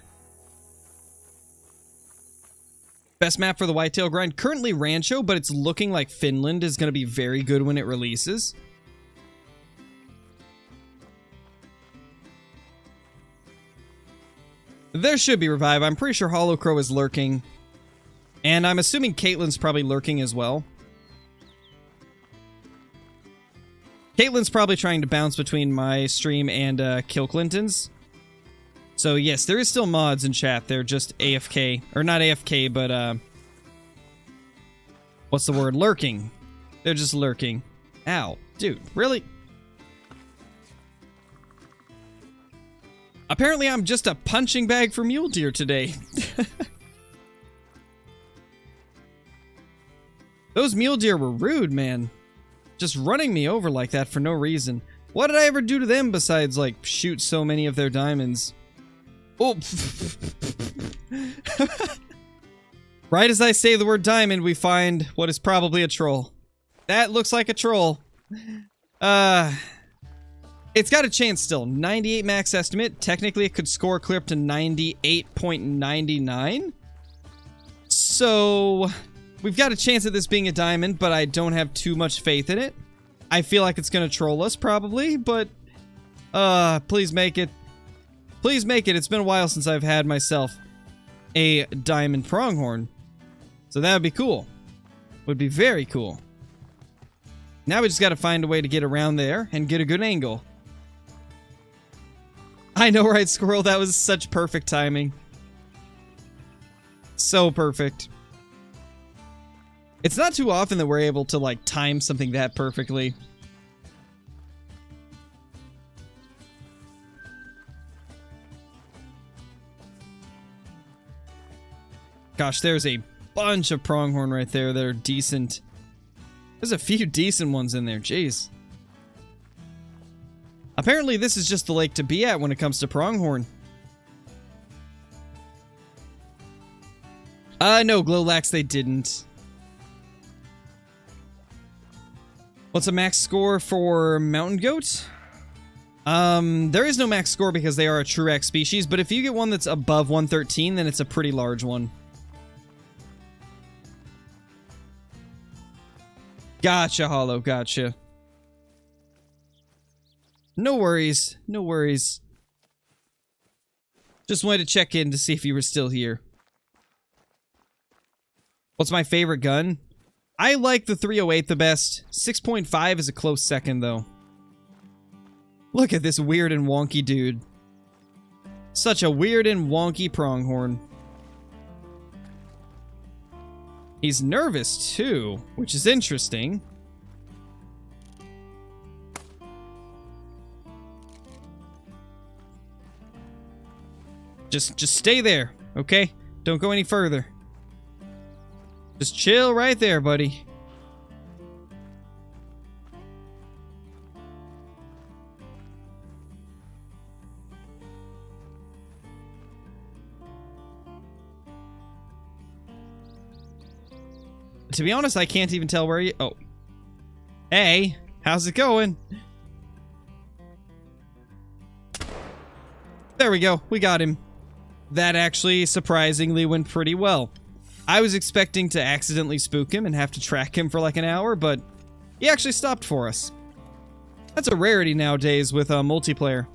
Best map for the whitetail grind? Currently Rancho, but it's looking like Finland is going to be very good when it releases. There should be revive. I'm pretty sure Hollow Crow is lurking. And I'm assuming Caitlin's probably lurking as well. Caitlin's probably trying to bounce between my stream and Kill Clinton's. So yes, there is still mods in chat. They're just AFK. Or not AFK, but what's the word? Lurking. They're just lurking. Ow. Dude, really? Apparently I'm just a punching bag for mule deer today. Those mule deer were rude, man. Just running me over like that for no reason. What did I ever do to them besides, like, shoot so many of their diamonds? Oh. Right as I say the word diamond, we find what is probably a troll. That looks like a troll. It's got a chance still. 98 max estimate. Technically, it could score clear up to 98.99. So, we've got a chance at this being a diamond, but I don't have too much faith in it. I feel like it's going to troll us, probably, but please make it. Please make it. It's been a while since I've had myself a diamond pronghorn. So that would be cool. Would be very cool. Now we just got to find a way to get around there and get a good angle. I know, right, Squirrel? That was such perfect timing. So perfect. It's not too often that we're able to, like, time something that perfectly. Gosh, there's a bunch of pronghorn right there that are decent. There's a few decent ones in there, jeez. Apparently, this is just the lake to be at when it comes to pronghorn. No, Glowlax, they didn't. What's a max score for mountain goat? There is no max score because they are a true X species, but if you get one that's above 113, then it's a pretty large one. Gotcha, Hollow, gotcha. No worries, no worries. Just wanted to check in to see if you were still here. What's my favorite gun? I like the 308 the best. 6.5 is a close second, though. Look at this weird and wonky dude. Such a weird and wonky pronghorn. He's nervous, too, which is interesting. Just stay there, okay? Don't go any further. Just chill right there, buddy. To be honest, I can't even tell where you... Oh. Hey, how's it going? There we go. We got him. That actually surprisingly went pretty well. I was expecting to accidentally spook him and have to track him for like an hour, but he actually stopped for us. That's a rarity nowadays with multiplayer.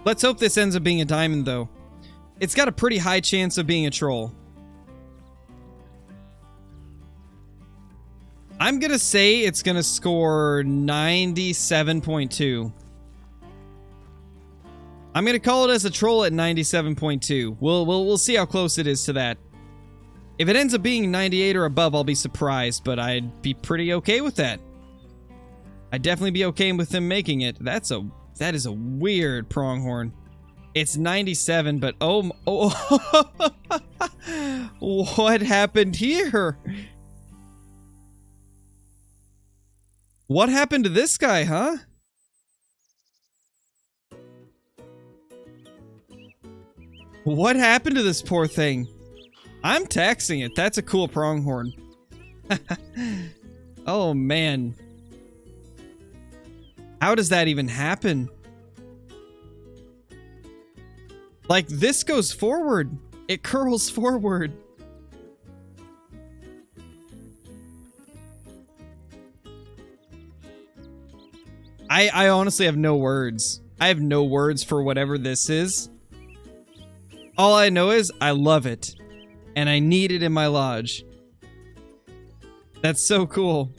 Let's hope this ends up being a diamond, though. It's got a pretty high chance of being a troll. I'm gonna say it's gonna score 97.2. I'm gonna call it as a troll at 97.2. We'll see how close it is to that. If it ends up being 98 or above, I'll be surprised, but I'd be pretty okay with that. I'd definitely be okay with him making it. That is a weird pronghorn. It's 97, but oh what happened here? What happened to this guy, huh? What happened to this poor thing? I'm taxing it. That's a cool pronghorn. Oh, man. How does that even happen? Like, this goes forward. It curls forward. I honestly have no words. I have no words for whatever this is. All I know is I love it. And I need it in my lodge. That's so cool.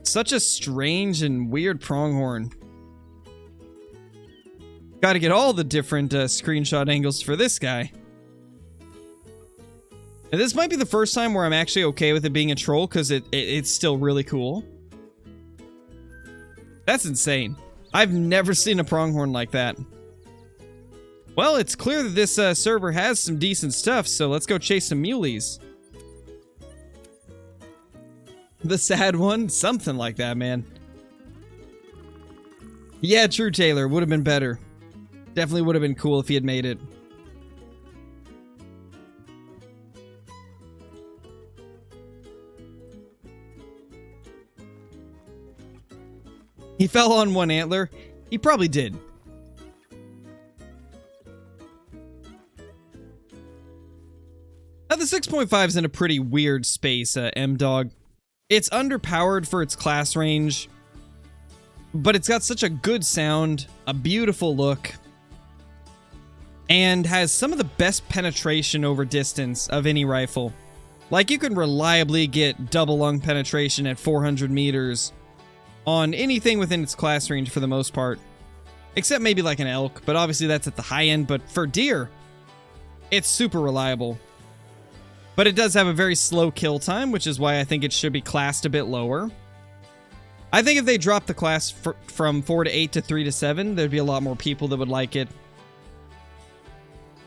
Such a strange and weird pronghorn. Gotta get all the different screenshot angles for this guy. And this might be the first time where I'm actually okay with it being a troll, because it's still really cool. That's insane. I've never seen a pronghorn like that. Well, it's clear that this server has some decent stuff, so let's go chase some muleys. The sad one? Something like that, man. Yeah, true, Taylor. Would have been better. Definitely would have been cool if he had made it. He fell on one antler. He probably did. Now, the 6.5 is in a pretty weird space, M-Dog. It's underpowered for its class range, but it's got such a good sound, a beautiful look, and has some of the best penetration over distance of any rifle. Like, you can reliably get double lung penetration at 400 meters on anything within its class range for the most part. Except maybe like an elk, but obviously that's at the high end. But for deer, it's super reliable. But it does have a very slow kill time, which is why I think it should be classed a bit lower. I think if they dropped the class from 4 to 8 to 3 to 7, there'd be a lot more people that would like it.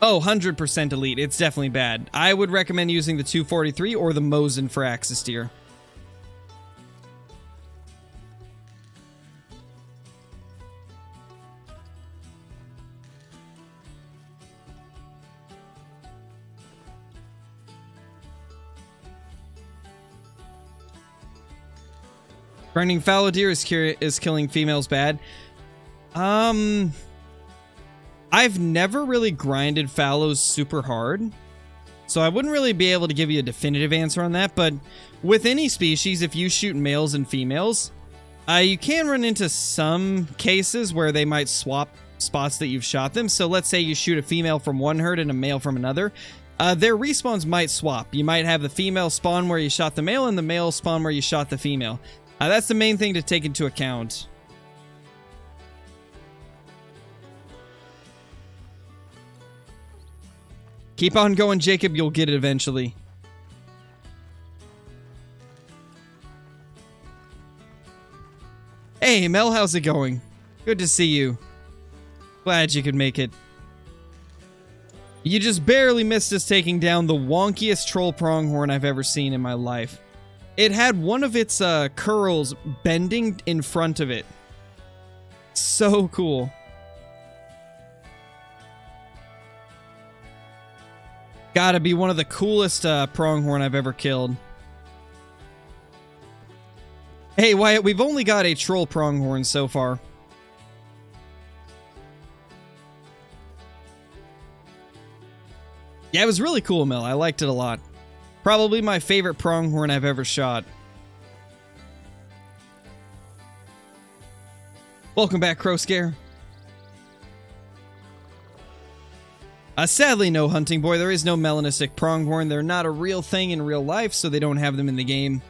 Oh, 100% elite. It's definitely bad. I would recommend using the 243 or the Mosin for axis deer. Grinding fallow deer is killing females bad. I've never really grinded fallows super hard, so I wouldn't really be able to give you a definitive answer on that, but with any species, if you shoot males and females, you can run into some cases where they might swap spots that you've shot them. So let's say you shoot a female from one herd and a male from another. Their respawns might swap. You might have the female spawn where you shot the male and the male spawn where you shot the female. That's the main thing to take into account. Keep on going, Jacob. You'll get it eventually. Hey, Mel, how's it going? Good to see you. Glad you could make it. You just barely missed us taking down the wonkiest troll pronghorn I've ever seen in my life. It had one of its curls bending in front of it. So cool. Gotta be one of the coolest pronghorn I've ever killed. Hey, Wyatt, we've only got a troll pronghorn so far. Yeah, it was really cool, Mel. I liked it a lot. Probably my favorite pronghorn I've ever shot. Welcome back, Crow Scare. Sadly, no, Hunting Boy. There is no melanistic pronghorn. They're not a real thing in real life, so they don't have them in the game.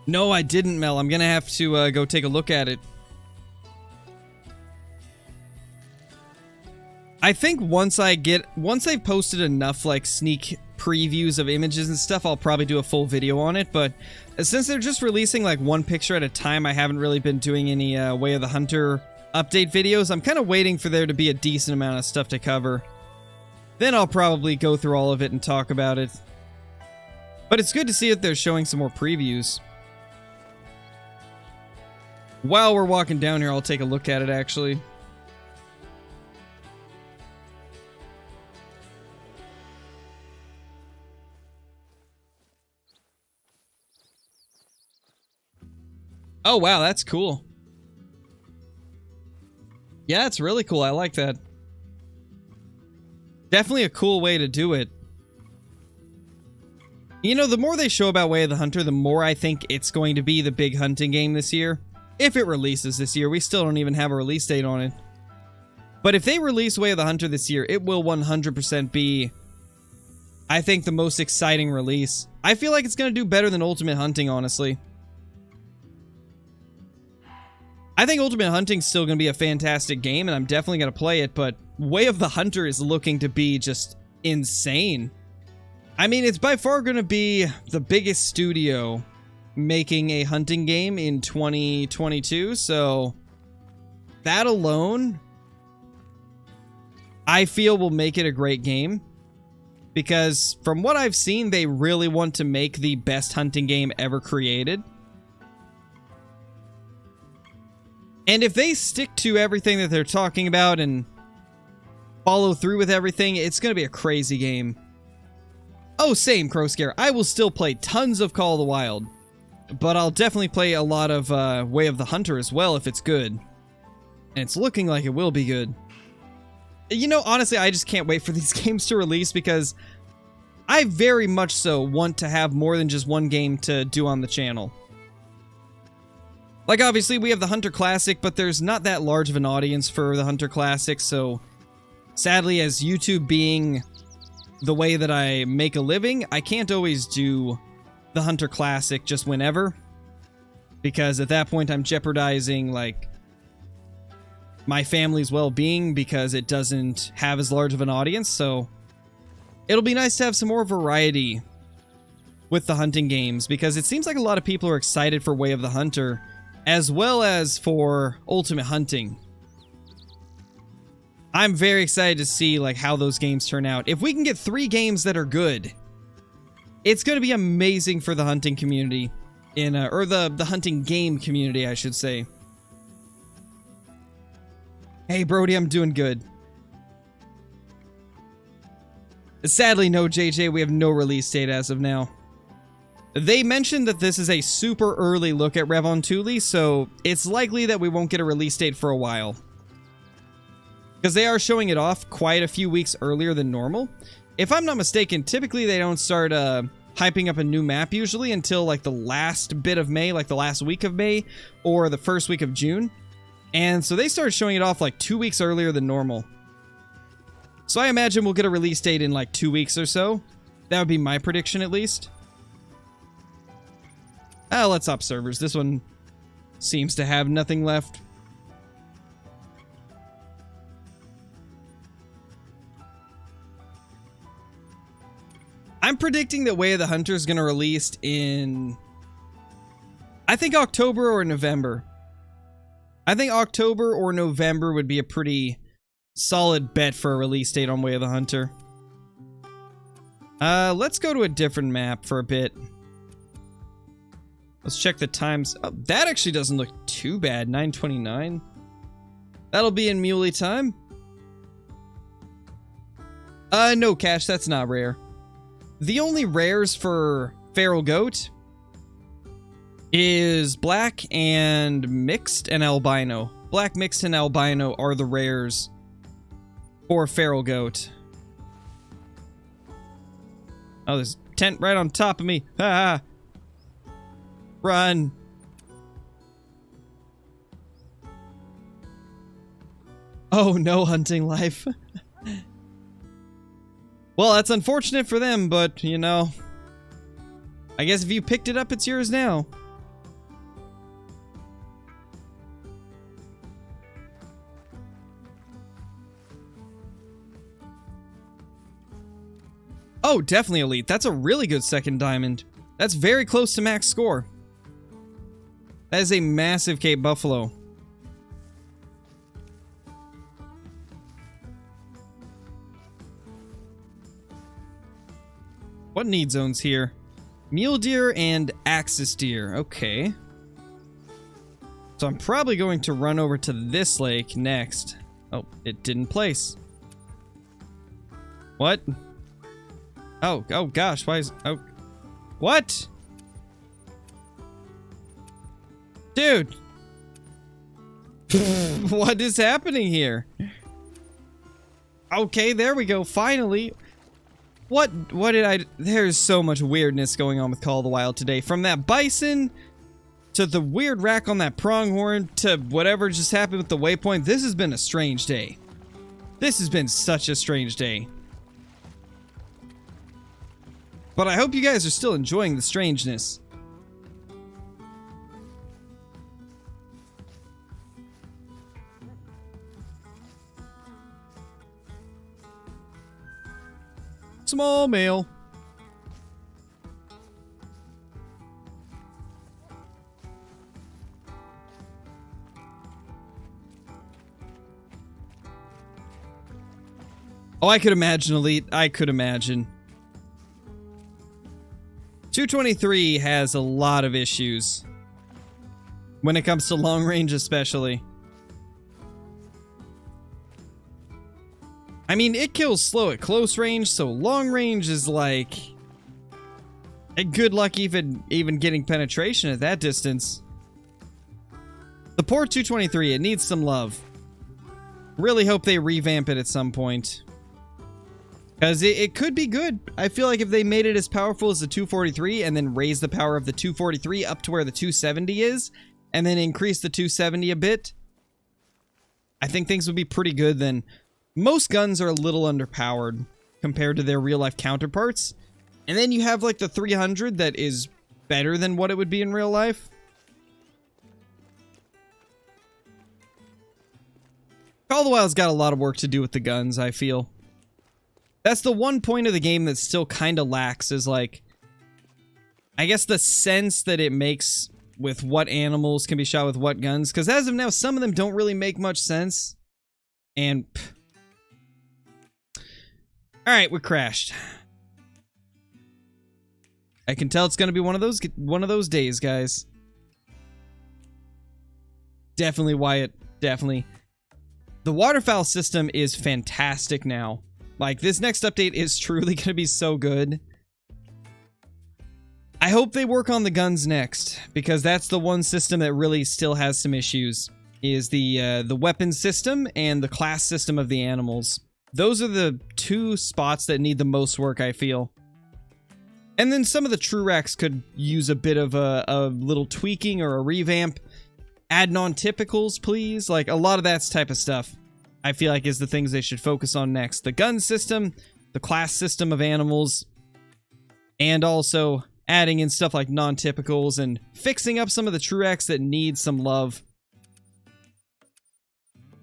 No, I didn't, Mel. I'm gonna have to go take a look at it. I think once I've posted enough like sneak previews of images and stuff, I'll probably do a full video on it, but since they're just releasing like one picture at a time, I haven't really been doing any Way of the Hunter update videos. I'm kind of waiting for there to be a decent amount of stuff to cover. Then I'll probably go through all of it and talk about it. But it's good to see that they're showing some more previews. While we're walking down here, I'll take a look at it actually. Oh, wow, that's cool. Yeah, that's really cool. I like that. Definitely a cool way to do it. You know, the more they show about Way of the Hunter, the more I think it's going to be the big hunting game this year. If it releases this year. We still don't even have a release date on it. But if they release Way of the Hunter this year, it will 100% be, I think, the most exciting release. I feel like it's going to do better than Ultimate Hunting, honestly. I think Ultimate Hunting's still going to be a fantastic game, and I'm definitely going to play it, but Way of the Hunter is looking to be just insane. I mean, it's by far going to be the biggest studio making a hunting game in 2022, so that alone, I feel will make it a great game. Because from what I've seen, they really want to make the best hunting game ever created. And if they stick to everything that they're talking about and follow through with everything, it's going to be a crazy game. Oh, same, Crow Scare. I will still play tons of Call of the Wild. But I'll definitely play a lot of Way of the Hunter as well if it's good. And it's looking like it will be good. You know, honestly, I just can't wait for these games to release because I very much so want to have more than just one game to do on the channel. Like, obviously, we have the Hunter Classic, but there's not that large of an audience for the Hunter Classic, so sadly, as YouTube being the way that I make a living, I can't always do the Hunter Classic just whenever, because at that point, I'm jeopardizing, like, my family's well-being because it doesn't have as large of an audience, so it'll be nice to have some more variety with the hunting games, because it seems like a lot of people are excited for Way of the Hunter, as well as for Ultimate Hunting. I'm very excited to see like how those games turn out. If we can get 3 games that are good, it's going to be amazing for the hunting community, or the hunting game community, I should say. Hey, Brody, I'm doing good. Sadly, no, JJ, we have no release date as of now. They mentioned that this is a super early look at Revontuli, so it's likely that we won't get a release date for a while. Because they are showing it off quite a few weeks earlier than normal. If I'm not mistaken, typically they don't start hyping up a new map usually until like the last bit of May, like the last week of May, or the first week of June. And so they started showing it off like 2 weeks earlier than normal. So I imagine we'll get a release date in like 2 weeks or so. That would be my prediction at least. Let's hop servers. This one seems to have nothing left. I'm predicting that Way of the Hunter is going to release in, I think, October or November. I think October or November would be a pretty solid bet for a release date on Way of the Hunter. Let's go to a different map for a bit. Let's check the times. Oh, that actually doesn't look too bad. 9:29. That'll be in muley time. No, Cash, that's not rare. The only rares for feral goat is black and mixed and albino. Black, mixed, and albino are the rares for feral goat. Oh, there's a tent right on top of me. Ah! Run! Oh, no hunting life. Well, that's unfortunate for them, but, you know, I guess if you picked it up, it's yours now. Oh, definitely elite. That's a really good second diamond. That's very close to max score. That is a massive Cape Buffalo. What need zones here? Mule deer and axis deer. Okay. So I'm probably going to run over to this lake next. Oh, it didn't place. What? Oh gosh, why is... Oh. What? Dude. What is happening here? Okay, there we go, finally. What did I... There's so much weirdness going on with Call of the Wild today. From that bison, to the weird rack on that pronghorn, to whatever just happened with the waypoint. This has been a strange day. This has been such a strange day. But I hope you guys are still enjoying the strangeness. Small male. Oh, I could imagine, Elite. I could imagine. 223 has a lot of issues. When it comes to long range, especially. I mean, it kills slow at close range, so long range is like... good luck even getting penetration at that distance. The poor 223, it needs some love. Really hope they revamp it at some point. Because it could be good. I feel like if they made it as powerful as the 243 and then raise the power of the 243 up to where the 270 is, and then increase the 270 a bit, I think things would be pretty good then. Most guns are a little underpowered compared to their real-life counterparts. And then you have, like, the 300 that is better than what it would be in real life. Call of the Wild's got a lot of work to do with the guns, I feel. That's the one point of the game that still kind of lacks, is, like, I guess the sense that it makes with what animals can be shot with what guns. Because as of now, some of them don't really make much sense. And... Alright, we crashed. I can tell it's gonna be one of those days, guys. Definitely, Wyatt. Definitely. The waterfowl system is fantastic now. Like, this next update is truly gonna be so good. I hope they work on the guns next, because that's the one system that really still has some issues. Is the weapon system and the class system of the animals. Those are the two spots that need the most work, I feel. And then some of the true racks could use a bit of a little tweaking or a revamp. Add non-typicals, please. Like, a lot of that type of stuff, I feel like, is the things they should focus on next. The gun system, the class system of animals, and also adding in stuff like non-typicals and fixing up some of the true racks that need some love.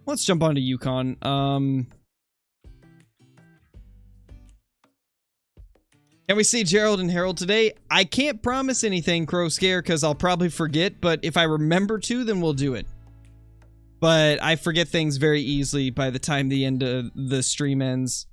Let's jump onto Yukon. Can we see Gerald and Harold today? I can't promise anything, Crow Scare, because I'll probably forget, but if I remember to, then we'll do it. but I forget things very easily by the time the end of the stream ends.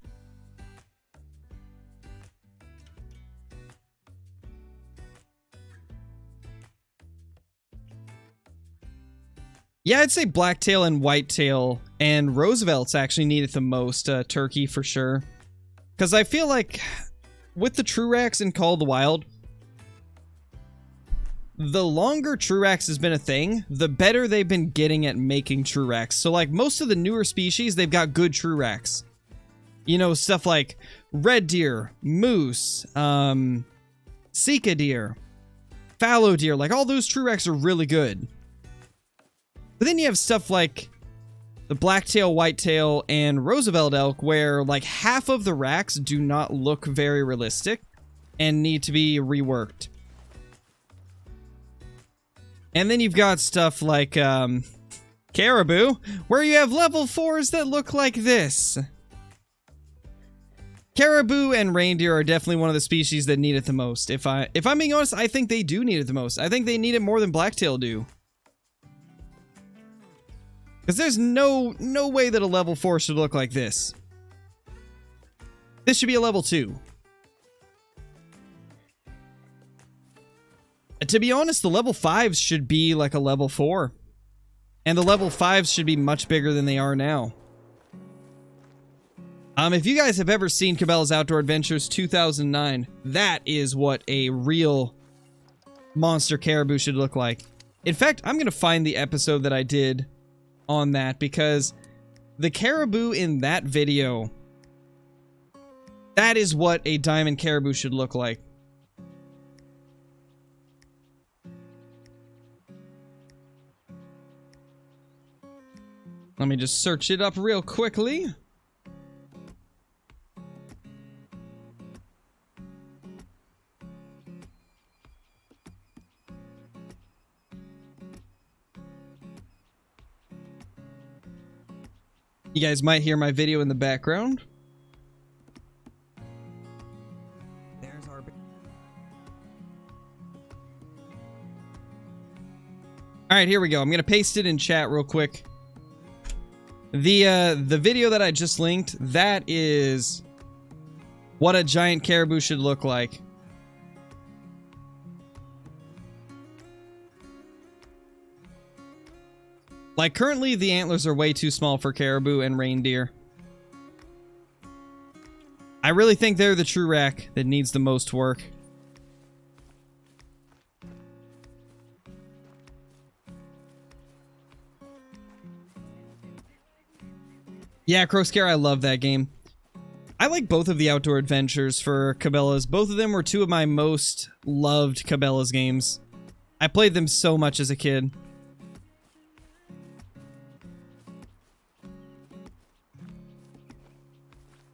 Yeah, I'd say blacktail and whitetail, and Roosevelt's actually need it the most. Turkey for sure. Because I feel like with the Truax in Call of the Wild, the longer Truax has been a thing, the better they've been getting at making Truax. So like most of the newer species, they've got good Truax. You know, stuff like red deer, moose, Sika deer, fallow deer, like all those Truax are really good. But then you have stuff like the blacktail, whitetail, and Roosevelt elk, where like half of the racks do not look very realistic and need to be reworked. And then you've got stuff like Caribou, where you have level 4s that look like this. Caribou and reindeer are definitely one of the species that need it the most. If I'm being honest, I think they do need it the most. I think they need it more than blacktail do. Because there's no way that a level 4 should look like this. This should be a level 2. To be honest, the level 5s should be like a level 4. And the level 5s should be much bigger than they are now. If you guys have ever seen Cabela's Outdoor Adventures 2009, that is what a real monster caribou should look like. In fact, I'm going to find the episode that I did on that, because the caribou in that video, that is what a diamond caribou should look like. Let me just search it up real quickly. You guys might hear my video in the background. There's our... Alright, here we go. I'm gonna paste it in chat real quick. The video that I just linked, that is what a giant caribou should look like. Like, currently, the antlers are way too small for caribou and reindeer. I really think they're the true rack that needs the most work. Yeah, Crowscare, I love that game. I like both of the Outdoor Adventures for Cabela's. Both of them were two of my most loved Cabela's games. I played them so much as a kid.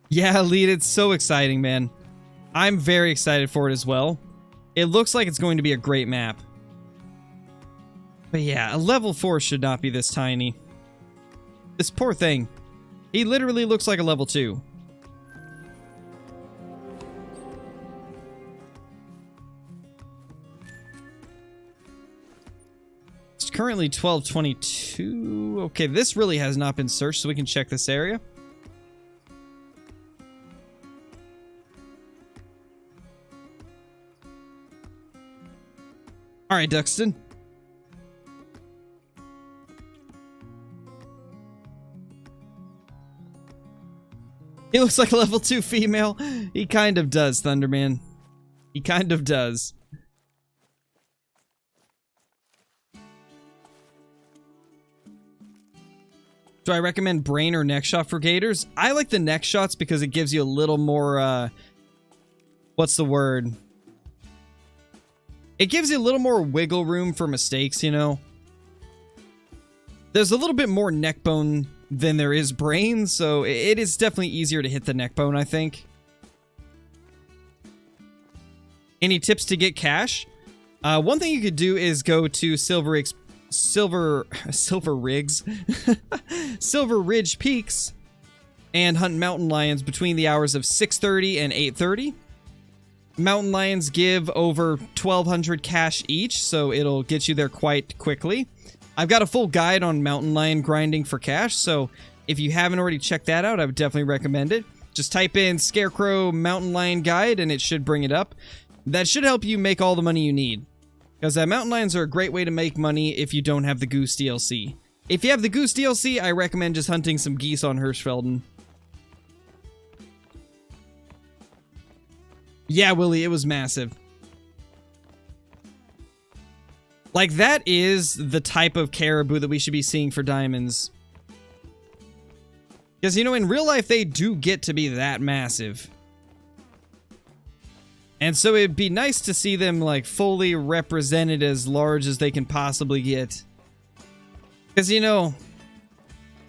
Yeah, Lead, it's so exciting, man. I'm very excited for it as well. It looks like it's going to be a great map. But yeah, a level 4 should not be this tiny. This poor thing. He literally looks like a level 2. It's currently 12:22. Okay, this really has not been searched, so we can check this area. Alright, Duxton. He looks like a level 2 female. He kind of does, Thunderman. He kind of does. Do I recommend brain or neck shot for gators? I like the neck shots because it gives you a little more, what's the word? It gives you a little more wiggle room for mistakes, you know? There's a little bit more neck bone than there is brain, so it is definitely easier to hit the neck bone, I think. Any tips to get cash? One thing you could do is go to Silver Ridge Peaks and hunt mountain lions between the hours of 6:30 and 8:30. Mountain lions give over 1,200 cash each, so it'll get you there quite quickly. I've got a full guide on mountain lion grinding for cash, so if you haven't already checked that out, I would definitely recommend it. Just type in Scarecrow Mountain Lion Guide and it should bring it up. That should help you make all the money you need. Because mountain lions are a great way to make money if you don't have the Goose DLC. If you have the Goose DLC, I recommend just hunting some geese on Hirschfelden. Yeah, Willie, it was massive. Like, that is the type of caribou that we should be seeing for diamonds. Because, you know, in real life, they do get to be that massive. And so it'd be nice to see them, like, fully represented as large as they can possibly get. Because, you know,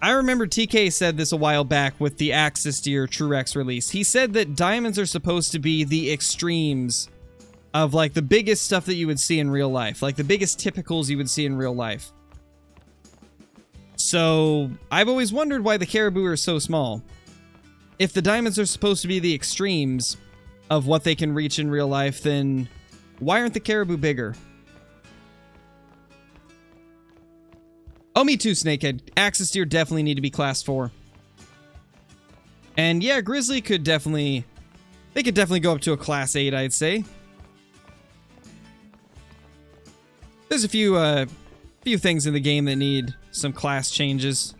I remember TK said this a while back with the Axis Deer TrueX release. He said that diamonds are supposed to be the extremes of, like, the biggest stuff that you would see in real life. Like, the biggest typicals you would see in real life. So, I've always wondered why the caribou are so small. If the diamonds are supposed to be the extremes of what they can reach in real life, then why aren't the caribou bigger? Oh, me too, Snakehead. Axis Deer definitely need to be class 4. And yeah, Grizzly could definitely... They could definitely go up to a class 8, I'd say. There's a few things in the game that need some class changes.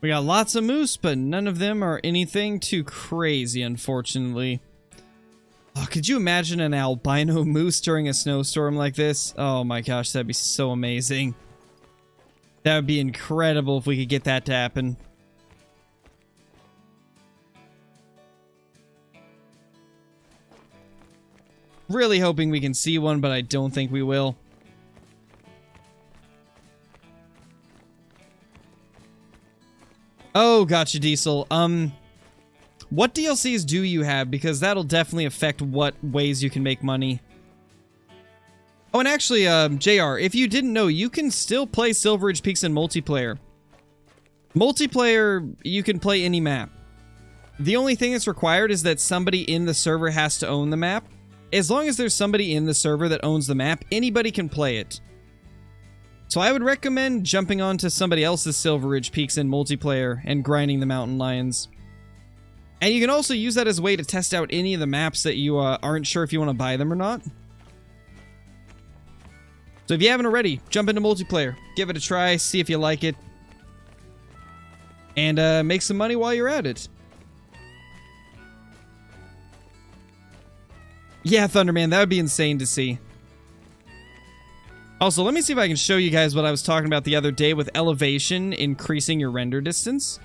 We got lots of moose, but none of them are anything too crazy, unfortunately. Oh, could you imagine an albino moose during a snowstorm like this? Oh my gosh, that'd be so amazing. That would be incredible if we could get that to happen. Really hoping we can see one, but I don't think we will. Oh, gotcha, Diesel. What DLCs do you have? Because that'll definitely affect what ways you can make money. Oh, and actually, JR, if you didn't know, you can still play Silver Ridge Peaks in multiplayer. Multiplayer, you can play any map. The only thing that's required is that somebody in the server has to own the map. As long as there's somebody in the server that owns the map, anybody can play it. So I would recommend jumping onto somebody else's Silver Ridge Peaks in multiplayer and grinding the mountain lions. And you can also use that as a way to test out any of the maps that you aren't sure if you want to buy them or not. So if you haven't already, jump into multiplayer. Give it a try, see if you like it. And make some money while you're at it. Yeah, Thunderman, that would be insane to see. Also, let me see if I can show you guys what I was talking about the other day with elevation increasing your render distance.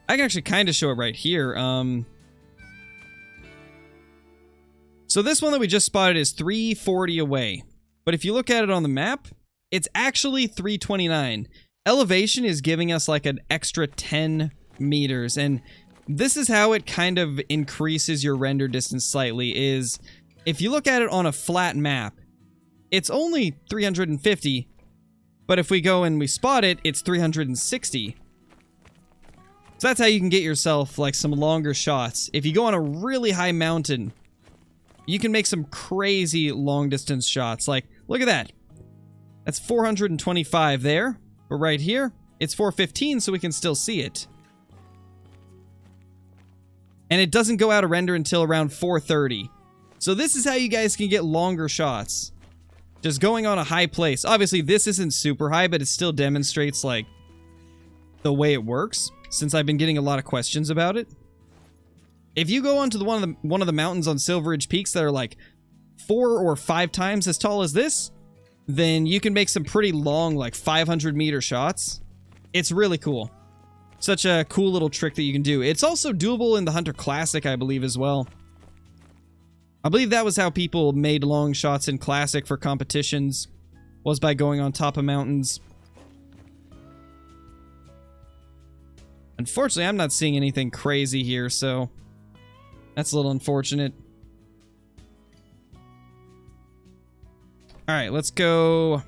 I can actually kind of show it right here. So this one that we just spotted is 340 away. But if you look at it on the map, it's actually 329. Elevation is giving us like an extra 10 meters. And this is how it kind of increases your render distance slightly, is if you look at it on a flat map, it's only 350. But if we go and we spot it, it's 360. So that's how you can get yourself like some longer shots. If you go on a really high mountain, you can make some crazy long distance shots. Like, look at that. That's 425 there. But right here, it's 415, so we can still see it. And it doesn't go out of render until around 430. So this is how you guys can get longer shots. Just going on a high place. Obviously, this isn't super high, but it still demonstrates, like, the way it works, since I've been getting a lot of questions about it. If you go onto one of the mountains on Silver Ridge Peaks that are like 4 or 5 times as tall as this, then you can make some pretty long, like 500 meter shots. It's really cool. Such a cool little trick that you can do. It's also doable in the Hunter Classic, I believe, as well. I believe that was how people made long shots in Classic for competitions. was by going on top of mountains. Unfortunately, I'm not seeing anything crazy here, so that's a little unfortunate. Alright, let's go.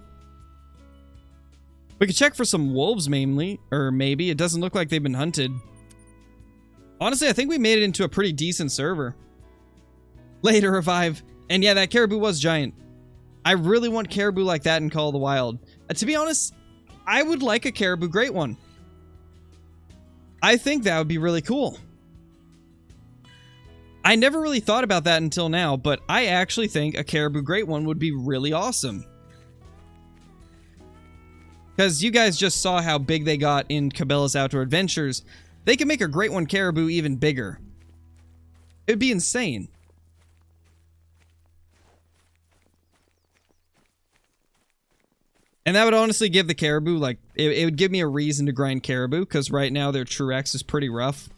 We could check for some wolves, mainly. Or maybe. It doesn't look like they've been hunted. Honestly, I think we made it into a pretty decent server. Later, revive. And yeah, that caribou was giant. I really want caribou like that in Call of the Wild. To be honest, I would like a caribou great one. I think that would be really cool. I never really thought about that until now, but I actually think a caribou great one would be really awesome. Because you guys just saw how big they got in Cabela's Outdoor Adventures. They can make a great one caribou even bigger. It would be insane. And that would honestly give the caribou, like, it would give me a reason to grind caribou, because right now their True X is pretty rough.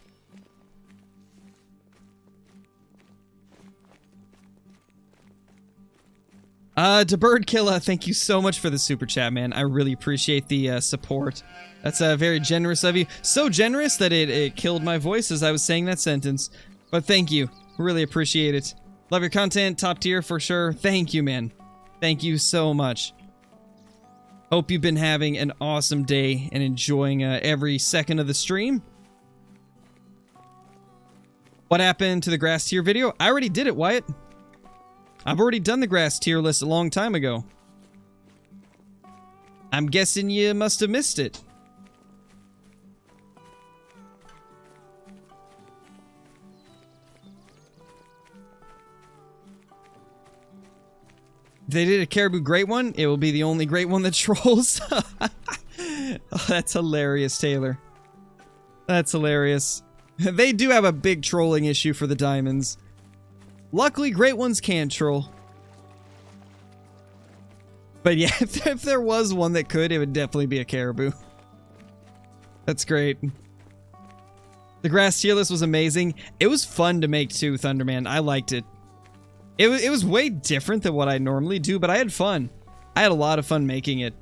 To Bird Killer, thank you so much for the super chat, man. I really appreciate the support. That's very generous of you. So generous that it killed my voice as I was saying that sentence. But thank you. Really appreciate it. Love your content. Top tier for sure. Thank you, man. Thank you so much. Hope you've been having an awesome day and enjoying every second of the stream. What happened to the grass tier video? I already did it, Wyatt. I've already done the grass tier list a long time ago. I'm guessing you must have missed it. If they did a caribou great one, it will be the only great one that trolls. Oh, that's hilarious, Taylor. That's hilarious. They do have a big trolling issue for the diamonds. Luckily, great ones can troll. But yeah, if there was one that could, it would definitely be a caribou. That's great. The grass tier list was amazing. It was fun to make too, Thunderman. I liked it. It was way different than what I normally do, but I had fun. I had a lot of fun making it.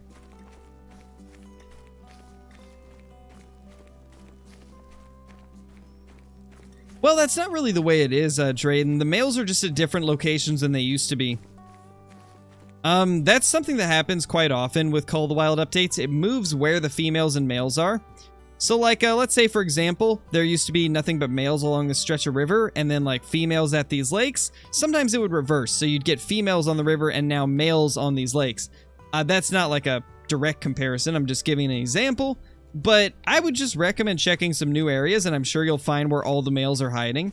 Well, that's not really the way it is, Drayden. The males are just at different locations than they used to be. That's something that happens quite often with Call of the Wild updates. It moves where the females and males are. So, like, let's say, for example, there used to be nothing but males along this stretch of river, and then, like, females at these lakes. Sometimes it would reverse, so you'd get females on the river and now males on these lakes. That's not, like, a direct comparison. I'm just giving an example. But I would just recommend checking some new areas, and I'm sure you'll find where all the males are hiding.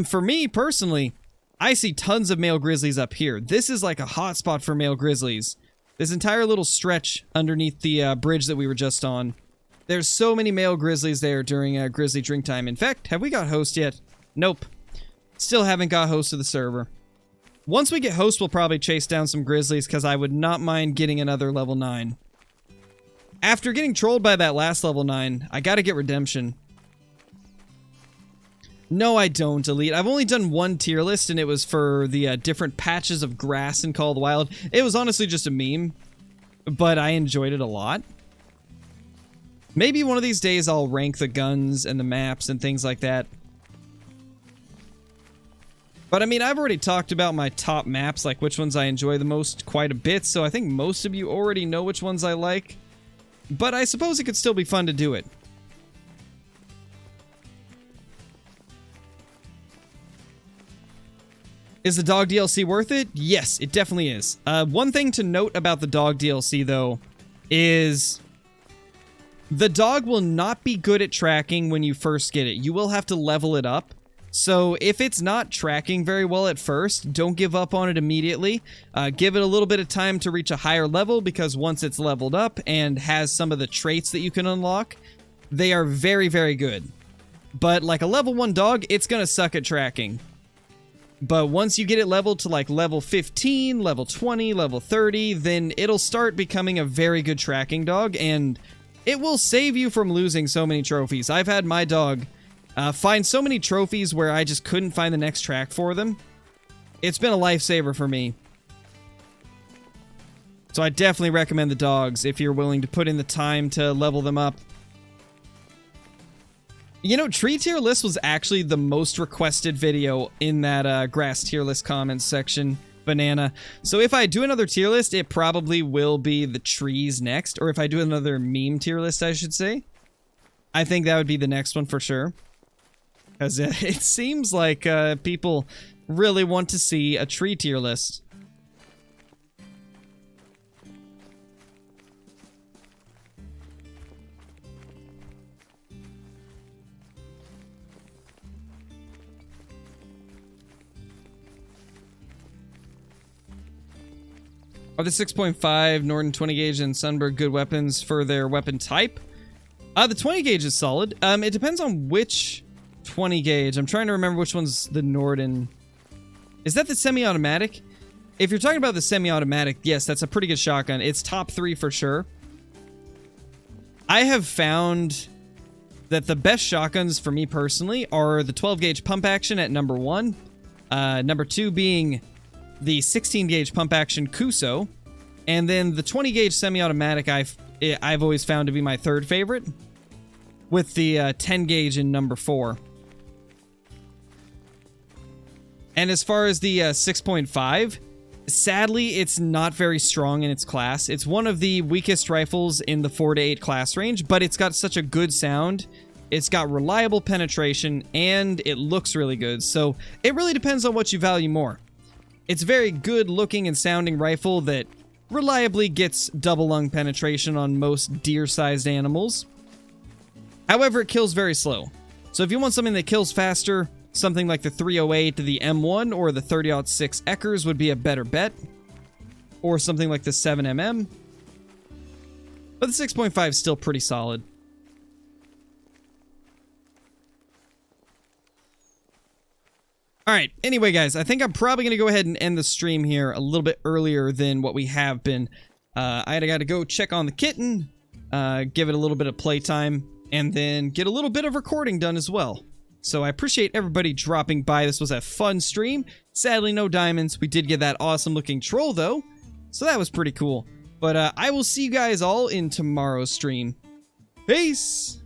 For me, personally, I see tons of male grizzlies up here. This is like a hotspot for male grizzlies. This entire little stretch underneath the bridge that we were just on. There's so many male grizzlies there during grizzly drink time. In fact, have we got host yet? Nope. Still haven't got host of the server. Once we get host, we'll probably chase down some grizzlies, because I would not mind getting another level 9. After getting trolled by that last level 9, I gotta get redemption. No, I don't, Elite. I've only done one tier list, and it was for the different patches of grass in Call of the Wild. It was honestly just a meme, but I enjoyed it a lot. Maybe one of these days I'll rank the guns and the maps and things like that. But I mean, I've already talked about my top maps, like which ones I enjoy the most, quite a bit, so I think most of you already know which ones I like. But I suppose it could still be fun to do it. Is the dog DLC worth it? Yes, it definitely is. One thing to note about the dog DLC, though, is the dog will not be good at tracking when you first get it. You will have to level it up. So if it's not tracking very well at first, don't give up on it immediately. Give it a little bit of time to reach a higher level, because once it's leveled up and has some of the traits that you can unlock, they are very, very good. But like a level 1 dog, it's going to suck at tracking. But once you get it leveled to like level 15, level 20, level 30, then it'll start becoming a very good tracking dog, and it will save you from losing so many trophies. I've had my dog find so many trophies where I just couldn't find the next track for them. It's been a lifesaver for me. So I definitely recommend the dogs if you're willing to put in the time to level them up. You know, tree tier list was actually the most requested video in that grass tier list comments section, Banana. So if I do another tier list, it probably will be the trees next. Or if I do another meme tier list, I should say. I think that would be the next one for sure. Because it seems like people really want to see a tree tier list. Are the 6.5 Norton 20 gauge and Sunberg good weapons for their weapon type? The 20 gauge is solid. It depends on which 20 gauge. I'm trying to remember which one's the Norton. Is that the semi-automatic? If you're talking about the semi-automatic, yes, that's a pretty good shotgun. It's top 3 for sure. I have found that the best shotguns for me personally are the 12 gauge pump action at number 1. Number 2 being the 16 gauge pump action Kuso, and then the 20 gauge semi-automatic I've always found to be my third favorite, with the 10 gauge in number 4. And as far as the 6.5, sadly it's not very strong in its class. It's one of the weakest rifles in the 4 to 8 class range, but it's got such a good sound. It's got reliable penetration, and it looks really good, so it really depends on what you value more. It's a very good looking and sounding rifle that reliably gets double lung penetration on most deer-sized animals. However, it kills very slow. So if you want something that kills faster, something like the 308 to the M1 or the 30-06 Eckers would be a better bet. Or something like the 7mm. But the 6.5 is still pretty solid. Alright, anyway guys, I think I'm probably going to go ahead and end the stream here a little bit earlier than what we have been. I got to go check on the kitten, give it a little bit of playtime, and then get a little bit of recording done as well. So I appreciate everybody dropping by. This was a fun stream. Sadly, no diamonds. We did get that awesome looking troll though, so that was pretty cool. But I will see you guys all in tomorrow's stream. Peace!